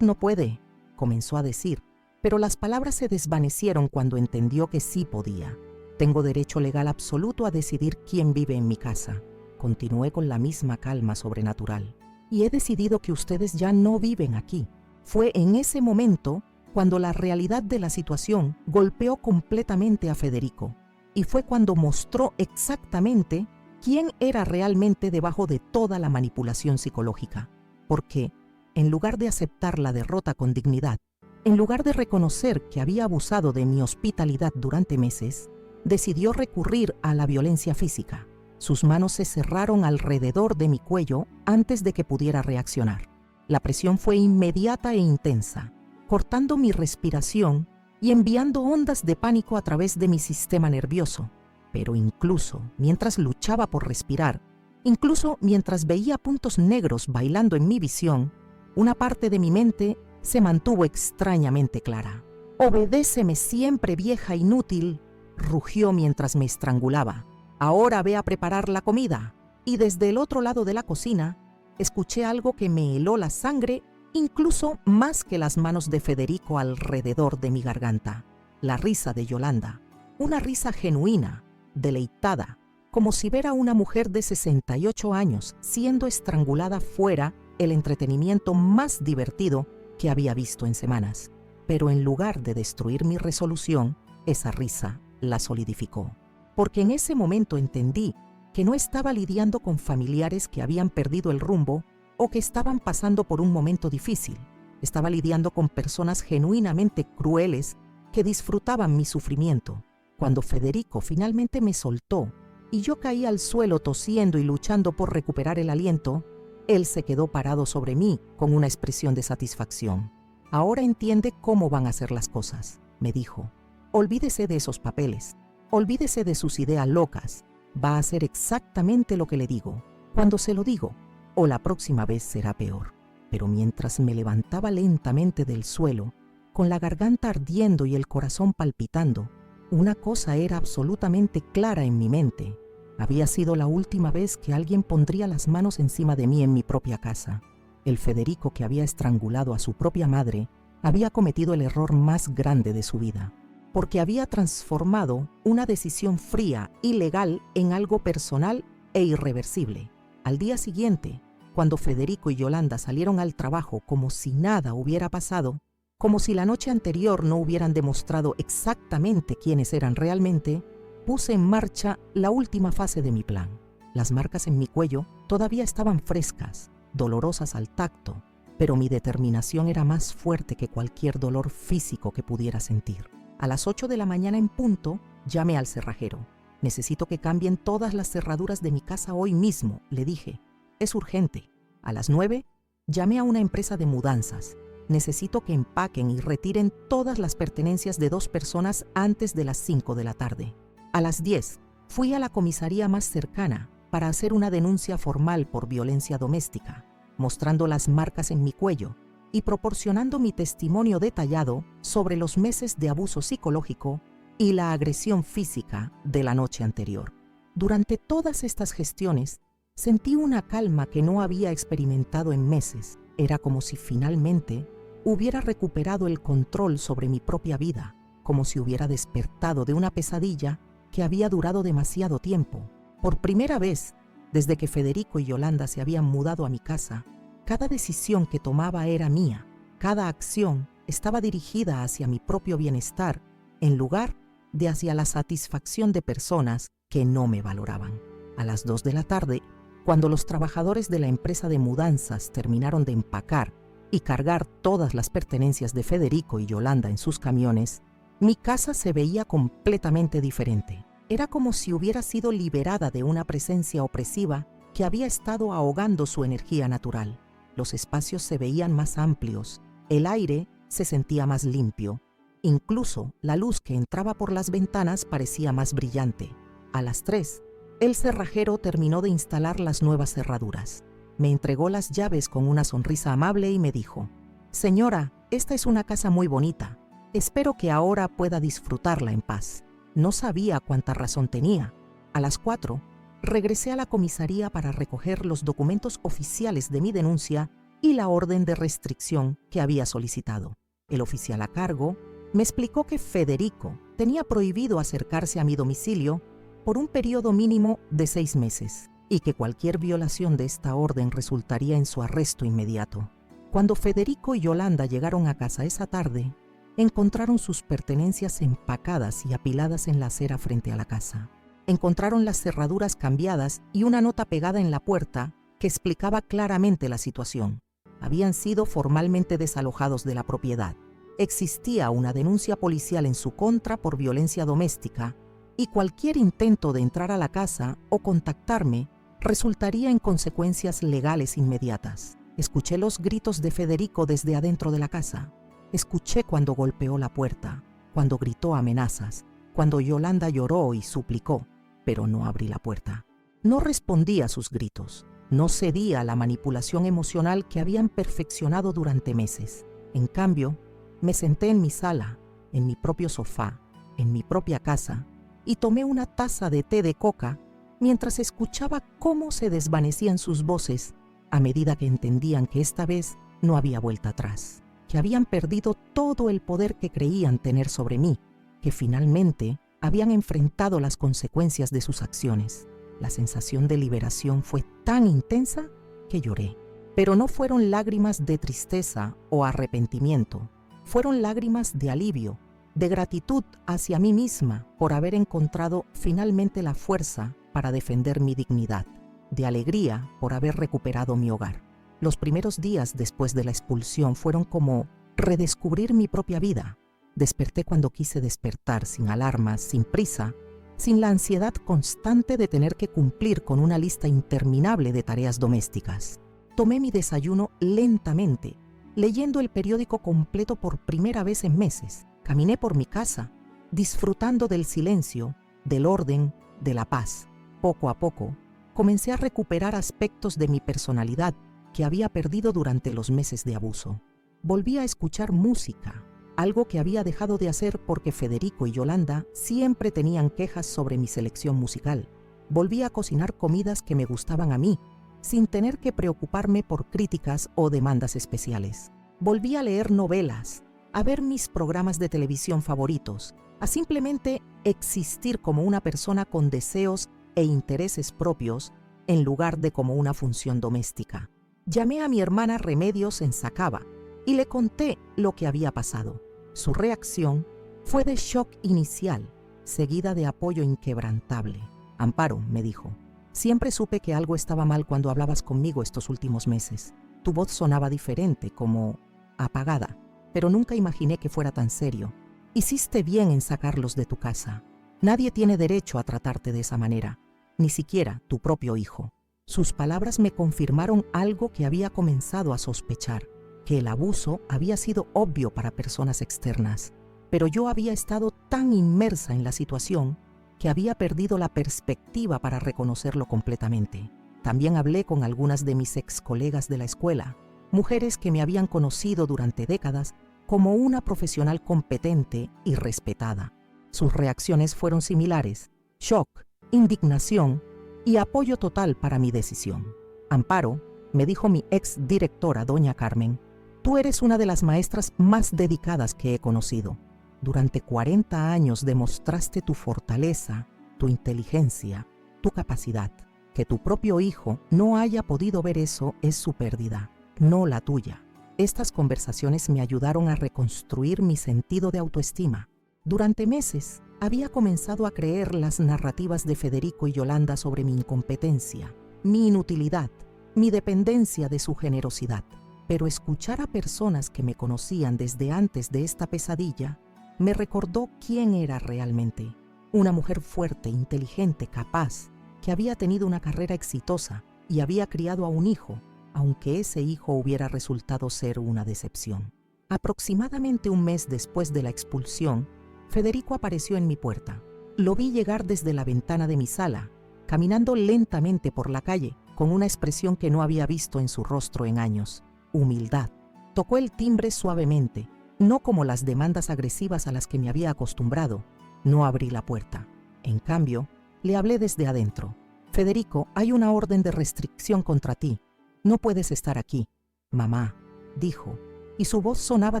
no puede», comenzó a decir, pero las palabras se desvanecieron cuando entendió que sí podía. «Tengo derecho legal absoluto a decidir quién vive en mi casa», continué con la misma calma sobrenatural. «Y he decidido que ustedes ya no viven aquí». Fue en ese momento cuando la realidad de la situación golpeó completamente a Federico, y fue cuando mostró exactamente quién era realmente debajo de toda la manipulación psicológica. Porque, en lugar de aceptar la derrota con dignidad, en lugar de reconocer que había abusado de mi hospitalidad durante meses, decidió recurrir a la violencia física. Sus manos se cerraron alrededor de mi cuello antes de que pudiera reaccionar. La presión fue inmediata e intensa, cortando mi respiración y enviando ondas de pánico a través de mi sistema nervioso. Pero incluso mientras luchaba por respirar, incluso mientras veía puntos negros bailando en mi visión, una parte de mi mente se mantuvo extrañamente clara. «Obedéceme siempre, vieja inútil», rugió mientras me estrangulaba. «Ahora ve a preparar la comida». Y desde el otro lado de la cocina, escuché algo que me heló la sangre incluso más que las manos de Federico alrededor de mi garganta. La risa de Yolanda, una risa genuina, deleitada, como si ver a una mujer de 68 años siendo estrangulada fuera el entretenimiento más divertido que había visto en semanas. Pero en lugar de destruir mi resolución, esa risa la solidificó. Porque en ese momento entendí que no estaba lidiando con familiares que habían perdido el rumbo o que estaban pasando por un momento difícil. Estaba lidiando con personas genuinamente crueles que disfrutaban mi sufrimiento. Cuando Federico finalmente me soltó y yo caí al suelo tosiendo y luchando por recuperar el aliento, él se quedó parado sobre mí con una expresión de satisfacción. «Ahora entiende cómo van a ser las cosas», me dijo. «Olvídese de esos papeles, olvídese de sus ideas locas. Va a hacer exactamente lo que le digo, cuando se lo digo, o la próxima vez será peor». Pero mientras me levantaba lentamente del suelo, con la garganta ardiendo y el corazón palpitando, una cosa era absolutamente clara en mi mente. Había sido la última vez que alguien pondría las manos encima de mí en mi propia casa. El Federico que había estrangulado a su propia madre había cometido el error más grande de su vida, porque había transformado una decisión fría y legal en algo personal e irreversible. Al día siguiente, cuando Federico y Yolanda salieron al trabajo como si nada hubiera pasado, como si la noche anterior no hubieran demostrado exactamente quiénes eran realmente, puse en marcha la última fase de mi plan. Las marcas en mi cuello todavía estaban frescas, dolorosas al tacto, pero mi determinación era más fuerte que cualquier dolor físico que pudiera sentir. A las 8 de la mañana en punto, llamé al cerrajero. «Necesito que cambien todas las cerraduras de mi casa hoy mismo», le dije. «Es urgente». A las 9, llamé a una empresa de mudanzas. «Necesito que empaquen y retiren todas las pertenencias de 2 personas antes de las 5 de la tarde». A las 10, fui a la comisaría más cercana para hacer una denuncia formal por violencia doméstica, mostrando las marcas en mi cuello y proporcionando mi testimonio detallado sobre los meses de abuso psicológico y la agresión física de la noche anterior. Durante todas estas gestiones, Sentí una calma que no había experimentado en meses. Era como si finalmente hubiera recuperado el control sobre mi propia vida, como si hubiera despertado de una pesadilla que había durado demasiado tiempo. Por primera vez, desde que Federico y Yolanda se habían mudado a mi casa, cada decisión que tomaba era mía. Cada acción estaba dirigida hacia mi propio bienestar, en lugar de hacia la satisfacción de personas que no me valoraban. A las 2 de la tarde, cuando los trabajadores de la empresa de mudanzas terminaron de empacar y cargar todas las pertenencias de Federico y Yolanda en sus camiones, mi casa se veía completamente diferente. Era como si hubiera sido liberada de una presencia opresiva que había estado ahogando su energía natural. Los espacios se veían más amplios, el aire se sentía más limpio. Incluso la luz que entraba por las ventanas parecía más brillante. A las 3, el cerrajero terminó de instalar las nuevas cerraduras. Me entregó las llaves con una sonrisa amable y me dijo: «Señora, esta es una casa muy bonita. Espero que ahora pueda disfrutarla en paz». No sabía cuánta razón tenía. A las 4, regresé a la comisaría para recoger los documentos oficiales de mi denuncia y la orden de restricción que había solicitado. El oficial a cargo me explicó que Federico tenía prohibido acercarse a mi domicilio por un periodo mínimo de 6 meses y que cualquier violación de esta orden resultaría en su arresto inmediato. Cuando Federico y Yolanda llegaron a casa esa tarde, encontraron sus pertenencias empacadas y apiladas en la acera frente a la casa. Encontraron las cerraduras cambiadas y una nota pegada en la puerta que explicaba claramente la situación. Habían sido formalmente desalojados de la propiedad. Existía una denuncia policial en su contra por violencia doméstica y cualquier intento de entrar a la casa o contactarme resultaría en consecuencias legales inmediatas. Escuché los gritos de Federico desde adentro de la casa. Escuché cuando golpeó la puerta, cuando gritó amenazas, cuando Yolanda lloró y suplicó, pero no abrí la puerta. No respondí a sus gritos, no cedí a la manipulación emocional que habían perfeccionado durante meses. En cambio, me senté en mi sala, en mi propio sofá, en mi propia casa, y tomé una taza de té de coca mientras escuchaba cómo se desvanecían sus voces a medida que entendían que esta vez no había vuelta atrás, que habían perdido todo el poder que creían tener sobre mí, que finalmente habían enfrentado las consecuencias de sus acciones. La sensación de liberación fue tan intensa que lloré. Pero no fueron lágrimas de tristeza o arrepentimiento, fueron lágrimas de alivio, de gratitud hacia mí misma por haber encontrado finalmente la fuerza para defender mi dignidad, de alegría por haber recuperado mi hogar. Los primeros días después de la expulsión fueron como redescubrir mi propia vida. Desperté cuando quise despertar, sin alarmas, sin prisa, sin la ansiedad constante de tener que cumplir con una lista interminable de tareas domésticas. Tomé mi desayuno lentamente, leyendo el periódico completo por primera vez en meses. Caminé por mi casa, disfrutando del silencio, del orden, de la paz. Poco a poco, comencé a recuperar aspectos de mi personalidad que había perdido durante los meses de abuso. Volví a escuchar música, algo que había dejado de hacer porque Federico y Yolanda siempre tenían quejas sobre mi selección musical. Volví a cocinar comidas que me gustaban a mí, sin tener que preocuparme por críticas o demandas especiales. Volví a leer novelas, a ver mis programas de televisión favoritos, a simplemente existir como una persona con deseos e intereses propios en lugar de como una función doméstica. Llamé a mi hermana Remedios en Sacaba y le conté lo que había pasado. Su reacción fue de shock inicial, seguida de apoyo inquebrantable. «Amparo», me dijo, «siempre supe que algo estaba mal cuando hablabas conmigo estos últimos meses. Tu voz sonaba diferente, como apagada, pero nunca imaginé que fuera tan serio. Hiciste bien en sacarlos de tu casa. Nadie tiene derecho a tratarte de esa manera, ni siquiera tu propio hijo». Sus palabras me confirmaron algo que había comenzado a sospechar, que el abuso había sido obvio para personas externas, pero yo había estado tan inmersa en la situación que había perdido la perspectiva para reconocerlo completamente. También hablé con algunas de mis ex colegas de la escuela, mujeres que me habían conocido durante décadas como una profesional competente y respetada. Sus reacciones fueron similares: shock, indignación y apoyo total para mi decisión. Amparo, me dijo mi ex directora, doña Carmen, tú eres una de las maestras más dedicadas que he conocido. Durante 40 años demostraste tu fortaleza, tu inteligencia, tu capacidad. Que tu propio hijo no haya podido ver eso es su pérdida, no la tuya. Estas conversaciones me ayudaron a reconstruir mi sentido de autoestima. Durante meses había comenzado a creer las narrativas de Federico y Yolanda sobre mi incompetencia, mi inutilidad, mi dependencia de su generosidad. Pero escuchar a personas que me conocían desde antes de esta pesadilla me recordó quién era realmente. Una mujer fuerte, inteligente, capaz, que había tenido una carrera exitosa y había criado a un hijo, aunque ese hijo hubiera resultado ser una decepción. Aproximadamente un mes después de la expulsión, Federico apareció en mi puerta. Lo vi llegar desde la ventana de mi sala, caminando lentamente por la calle, con una expresión que no había visto en su rostro en años: humildad. Tocó el timbre suavemente, no como las demandas agresivas a las que me había acostumbrado. No abrí la puerta. En cambio, le hablé desde adentro. Federico, hay una orden de restricción contra ti. No puedes estar aquí. Mamá, dijo, y su voz sonaba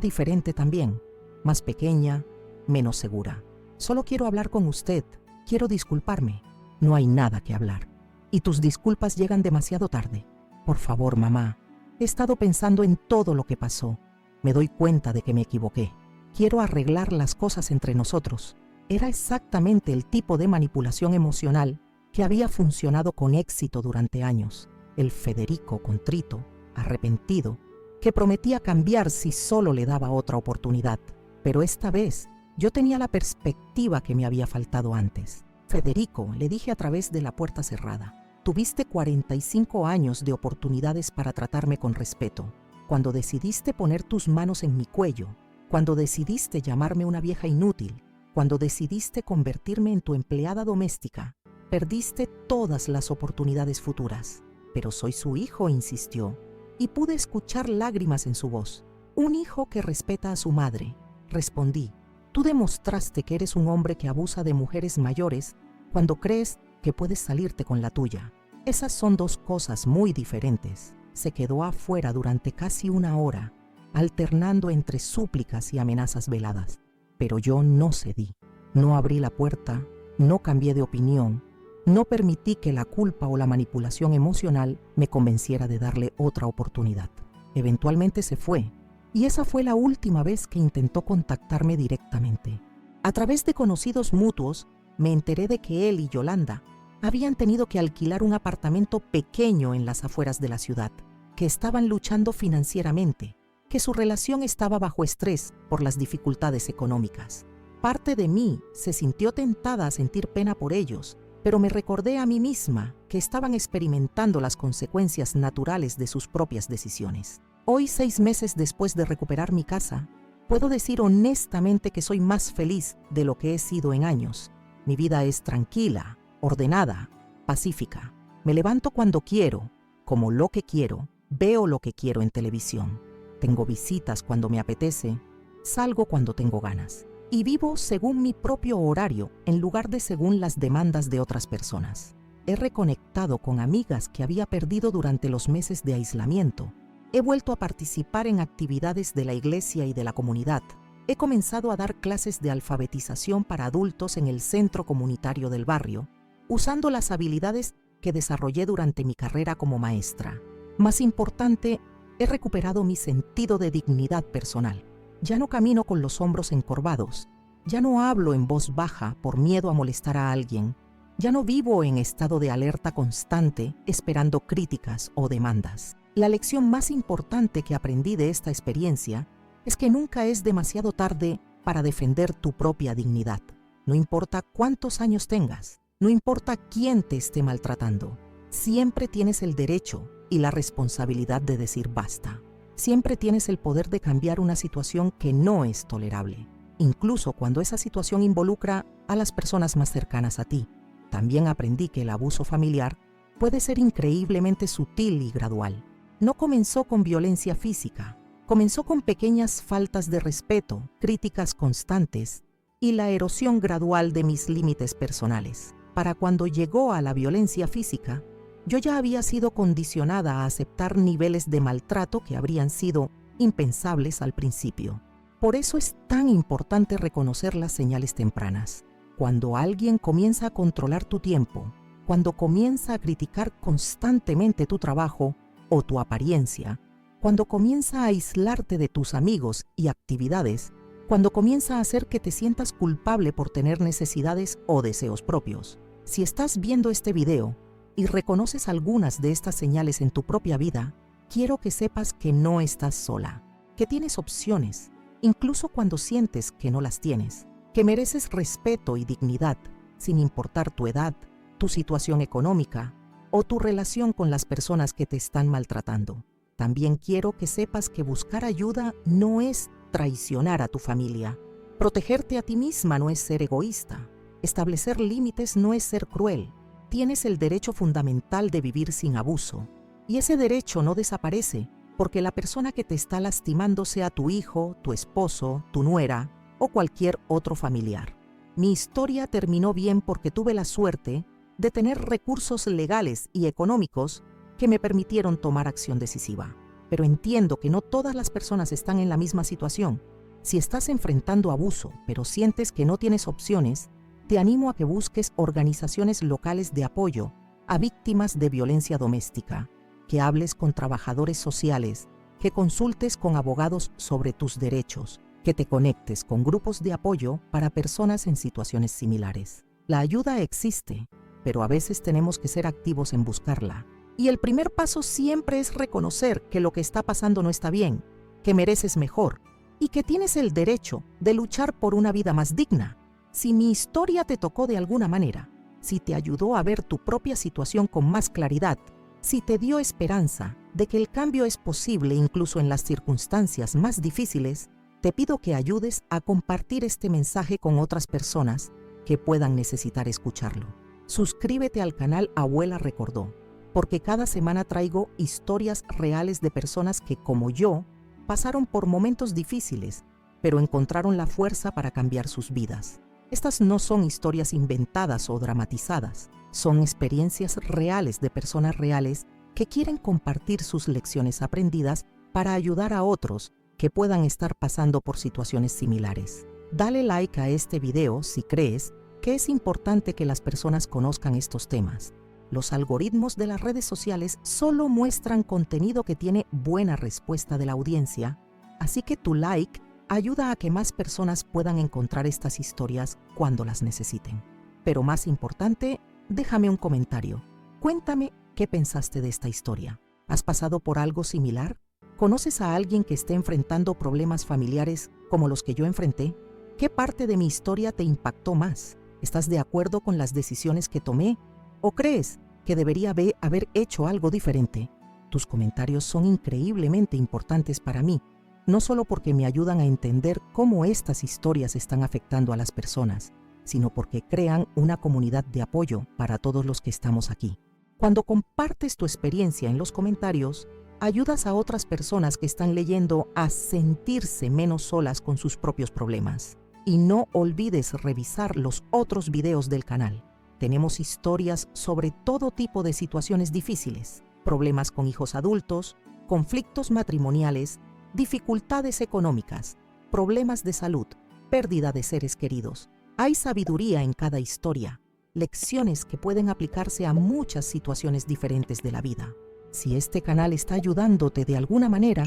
diferente también, más pequeña, menos segura. Solo quiero hablar con usted. Quiero disculparme. No hay nada que hablar. Y tus disculpas llegan demasiado tarde. Por favor, mamá. He estado pensando en todo lo que pasó. Me doy cuenta de que me equivoqué. Quiero arreglar las cosas entre nosotros. Era exactamente el tipo de manipulación emocional que había funcionado con éxito durante años. El Federico contrito, arrepentido, que prometía cambiar si solo le daba otra oportunidad. Pero esta vez yo tenía la perspectiva que me había faltado antes. Federico, le dije a través de la puerta cerrada, tuviste 45 años de oportunidades para tratarme con respeto. Cuando decidiste poner tus manos en mi cuello, cuando decidiste llamarme una vieja inútil, cuando decidiste convertirme en tu empleada doméstica, perdiste todas las oportunidades futuras. Pero soy su hijo, insistió, y pude escuchar lágrimas en su voz. Un hijo que respeta a su madre. Respondí, tú demostraste que eres un hombre que abusa de mujeres mayores cuando crees que puedes salirte con la tuya. Esas son dos cosas muy diferentes. Se quedó afuera durante casi una hora, alternando entre súplicas y amenazas veladas. Pero yo no cedí. No abrí la puerta, no cambié de opinión, no permití que la culpa o la manipulación emocional me convenciera de darle otra oportunidad. Eventualmente se fue, y esa fue la última vez que intentó contactarme directamente. A través de conocidos mutuos, me enteré de que él y Yolanda habían tenido que alquilar un apartamento pequeño en las afueras de la ciudad, que estaban luchando financieramente, que su relación estaba bajo estrés por las dificultades económicas. Parte de mí se sintió tentada a sentir pena por ellos, pero me recordé a mí misma que estaban experimentando las consecuencias naturales de sus propias decisiones. Hoy, 6 meses después de recuperar mi casa, puedo decir honestamente que soy más feliz de lo que he sido en años. Mi vida es tranquila, ordenada, pacífica. Me levanto cuando quiero, como lo que quiero, veo lo que quiero en televisión. Tengo visitas cuando me apetece, salgo cuando tengo ganas. Y vivo según mi propio horario, en lugar de según las demandas de otras personas. He reconectado con amigas que había perdido durante los meses de aislamiento. He vuelto a participar en actividades de la iglesia y de la comunidad. He comenzado a dar clases de alfabetización para adultos en el centro comunitario del barrio, usando las habilidades que desarrollé durante mi carrera como maestra. Más importante, he recuperado mi sentido de dignidad personal. Ya no camino con los hombros encorvados. Ya no hablo en voz baja por miedo a molestar a alguien. Ya no vivo en estado de alerta constante esperando críticas o demandas. La lección más importante que aprendí de esta experiencia es que nunca es demasiado tarde para defender tu propia dignidad. No importa cuántos años tengas, no importa quién te esté maltratando, siempre tienes el derecho y la responsabilidad de decir basta. Siempre tienes el poder de cambiar una situación que no es tolerable, incluso cuando esa situación involucra a las personas más cercanas a ti. También aprendí que el abuso familiar puede ser increíblemente sutil y gradual. No comenzó con violencia física, comenzó con pequeñas faltas de respeto, críticas constantes y la erosión gradual de mis límites personales. Para cuando llegó a la violencia física, yo ya había sido condicionada a aceptar niveles de maltrato que habrían sido impensables al principio. Por eso es tan importante reconocer las señales tempranas. Cuando alguien comienza a controlar tu tiempo, cuando comienza a criticar constantemente tu trabajo o tu apariencia, cuando comienza a aislarte de tus amigos y actividades, cuando comienza a hacer que te sientas culpable por tener necesidades o deseos propios. Si estás viendo este video y reconoces algunas de estas señales en tu propia vida, quiero que sepas que no estás sola, que tienes opciones, incluso cuando sientes que no las tienes, que mereces respeto y dignidad, sin importar tu edad, tu situación económica o tu relación con las personas que te están maltratando. También quiero que sepas que buscar ayuda no es traicionar a tu familia. Protegerte a ti misma no es ser egoísta. Establecer límites no es ser cruel. Tienes el derecho fundamental de vivir sin abuso. Y ese derecho no desaparece porque la persona que te está lastimando sea tu hijo, tu esposo, tu nuera o cualquier otro familiar. Mi historia terminó bien porque tuve la suerte de tener recursos legales y económicos que me permitieron tomar acción decisiva. Pero entiendo que no todas las personas están en la misma situación. Si estás enfrentando abuso, pero sientes que no tienes opciones, te animo a que busques organizaciones locales de apoyo a víctimas de violencia doméstica, que hables con trabajadores sociales, que consultes con abogados sobre tus derechos, que te conectes con grupos de apoyo para personas en situaciones similares. La ayuda existe, pero a veces tenemos que ser activos en buscarla. Y el primer paso siempre es reconocer que lo que está pasando no está bien, que mereces mejor y que tienes el derecho de luchar por una vida más digna. Si mi historia te tocó de alguna manera, si te ayudó a ver tu propia situación con más claridad, si te dio esperanza de que el cambio es posible incluso en las circunstancias más difíciles, te pido que ayudes a compartir este mensaje con otras personas que puedan necesitar escucharlo. Suscríbete al canal Abuela Recordó, porque cada semana traigo historias reales de personas que, como yo, pasaron por momentos difíciles, pero encontraron la fuerza para cambiar sus vidas. Estas no son historias inventadas o dramatizadas, son experiencias reales de personas reales que quieren compartir sus lecciones aprendidas para ayudar a otros que puedan estar pasando por situaciones similares. Dale like a este video si crees que es importante que las personas conozcan estos temas. Los algoritmos de las redes sociales solo muestran contenido que tiene buena respuesta de la audiencia, así que tu like ayuda a que más personas puedan encontrar estas historias cuando las necesiten. Pero más importante, déjame un comentario. Cuéntame qué pensaste de esta historia. ¿Has pasado por algo similar? ¿Conoces a alguien que esté enfrentando problemas familiares como los que yo enfrenté? ¿Qué parte de mi historia te impactó más? ¿Estás de acuerdo con las decisiones que tomé? ¿O crees que debería haber hecho algo diferente? Tus comentarios son increíblemente importantes para mí, no solo porque me ayudan a entender cómo estas historias están afectando a las personas, sino porque crean una comunidad de apoyo para todos los que estamos aquí. Cuando compartes tu experiencia en los comentarios, ayudas a otras personas que están leyendo a sentirse menos solas con sus propios problemas. Y no olvides revisar los otros videos del canal. Tenemos historias sobre todo tipo de situaciones difíciles, problemas con hijos adultos, conflictos matrimoniales, dificultades económicas, problemas de salud, pérdida de seres queridos. Hay sabiduría en cada historia, lecciones que pueden aplicarse a muchas situaciones diferentes de la vida. Si este canal está ayudándote de alguna manera,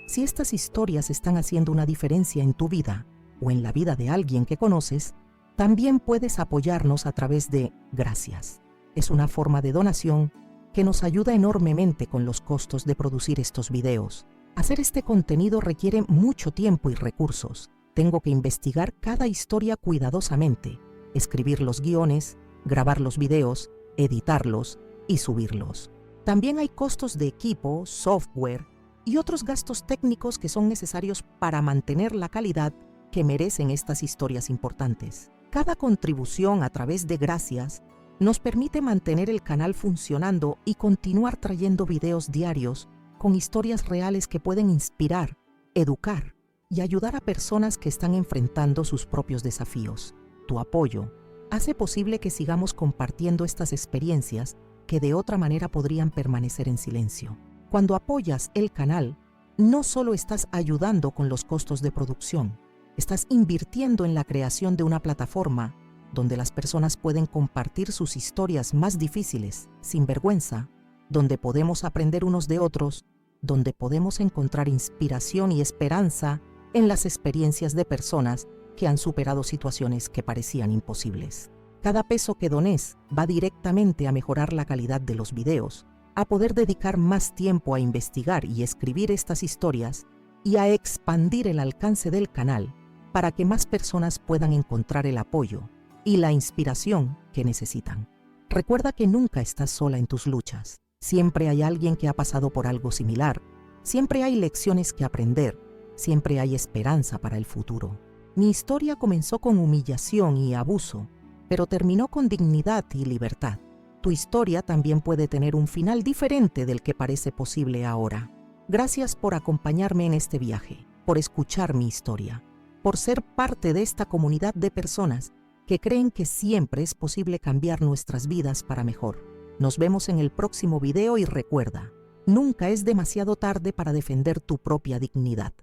si estas historias están haciendo una diferencia en tu vida o en la vida de alguien que conoces, también puedes apoyarnos a través de Gracias. Es una forma de donación que nos ayuda enormemente con los costos de producir estos videos. Hacer este contenido requiere mucho tiempo y recursos. Tengo que investigar cada historia cuidadosamente, escribir los guiones, grabar los videos, editarlos y subirlos. También hay costos de equipo, software y otros gastos técnicos que son necesarios para mantener la calidad que merecen estas historias importantes. Cada contribución a través de Gracias nos permite mantener el canal funcionando y continuar trayendo videos diarios con historias reales que pueden inspirar, educar y ayudar a personas que están enfrentando sus propios desafíos. Tu apoyo hace posible que sigamos compartiendo estas experiencias que de otra manera podrían permanecer en silencio. Cuando apoyas el canal, no solo estás ayudando con los costos de producción, estás invirtiendo en la creación de una plataforma donde las personas pueden compartir sus historias más difíciles, sin vergüenza, donde podemos aprender unos de otros, donde podemos encontrar inspiración y esperanza en las experiencias de personas que han superado situaciones que parecían imposibles. Cada peso que dones va directamente a mejorar la calidad de los videos, a poder dedicar más tiempo a investigar y escribir estas historias y a expandir el alcance del canal para que más personas puedan encontrar el apoyo y la inspiración que necesitan. Recuerda que nunca estás sola en tus luchas. Siempre hay alguien que ha pasado por algo similar. Siempre hay lecciones que aprender. Siempre hay esperanza para el futuro. Mi historia comenzó con humillación y abuso, pero terminó con dignidad y libertad. Tu historia también puede tener un final diferente del que parece posible ahora. Gracias por acompañarme en este viaje, por escuchar mi historia, por ser parte de esta comunidad de personas que creen que siempre es posible cambiar nuestras vidas para mejor. Nos vemos en el próximo video y recuerda, nunca es demasiado tarde para defender tu propia dignidad.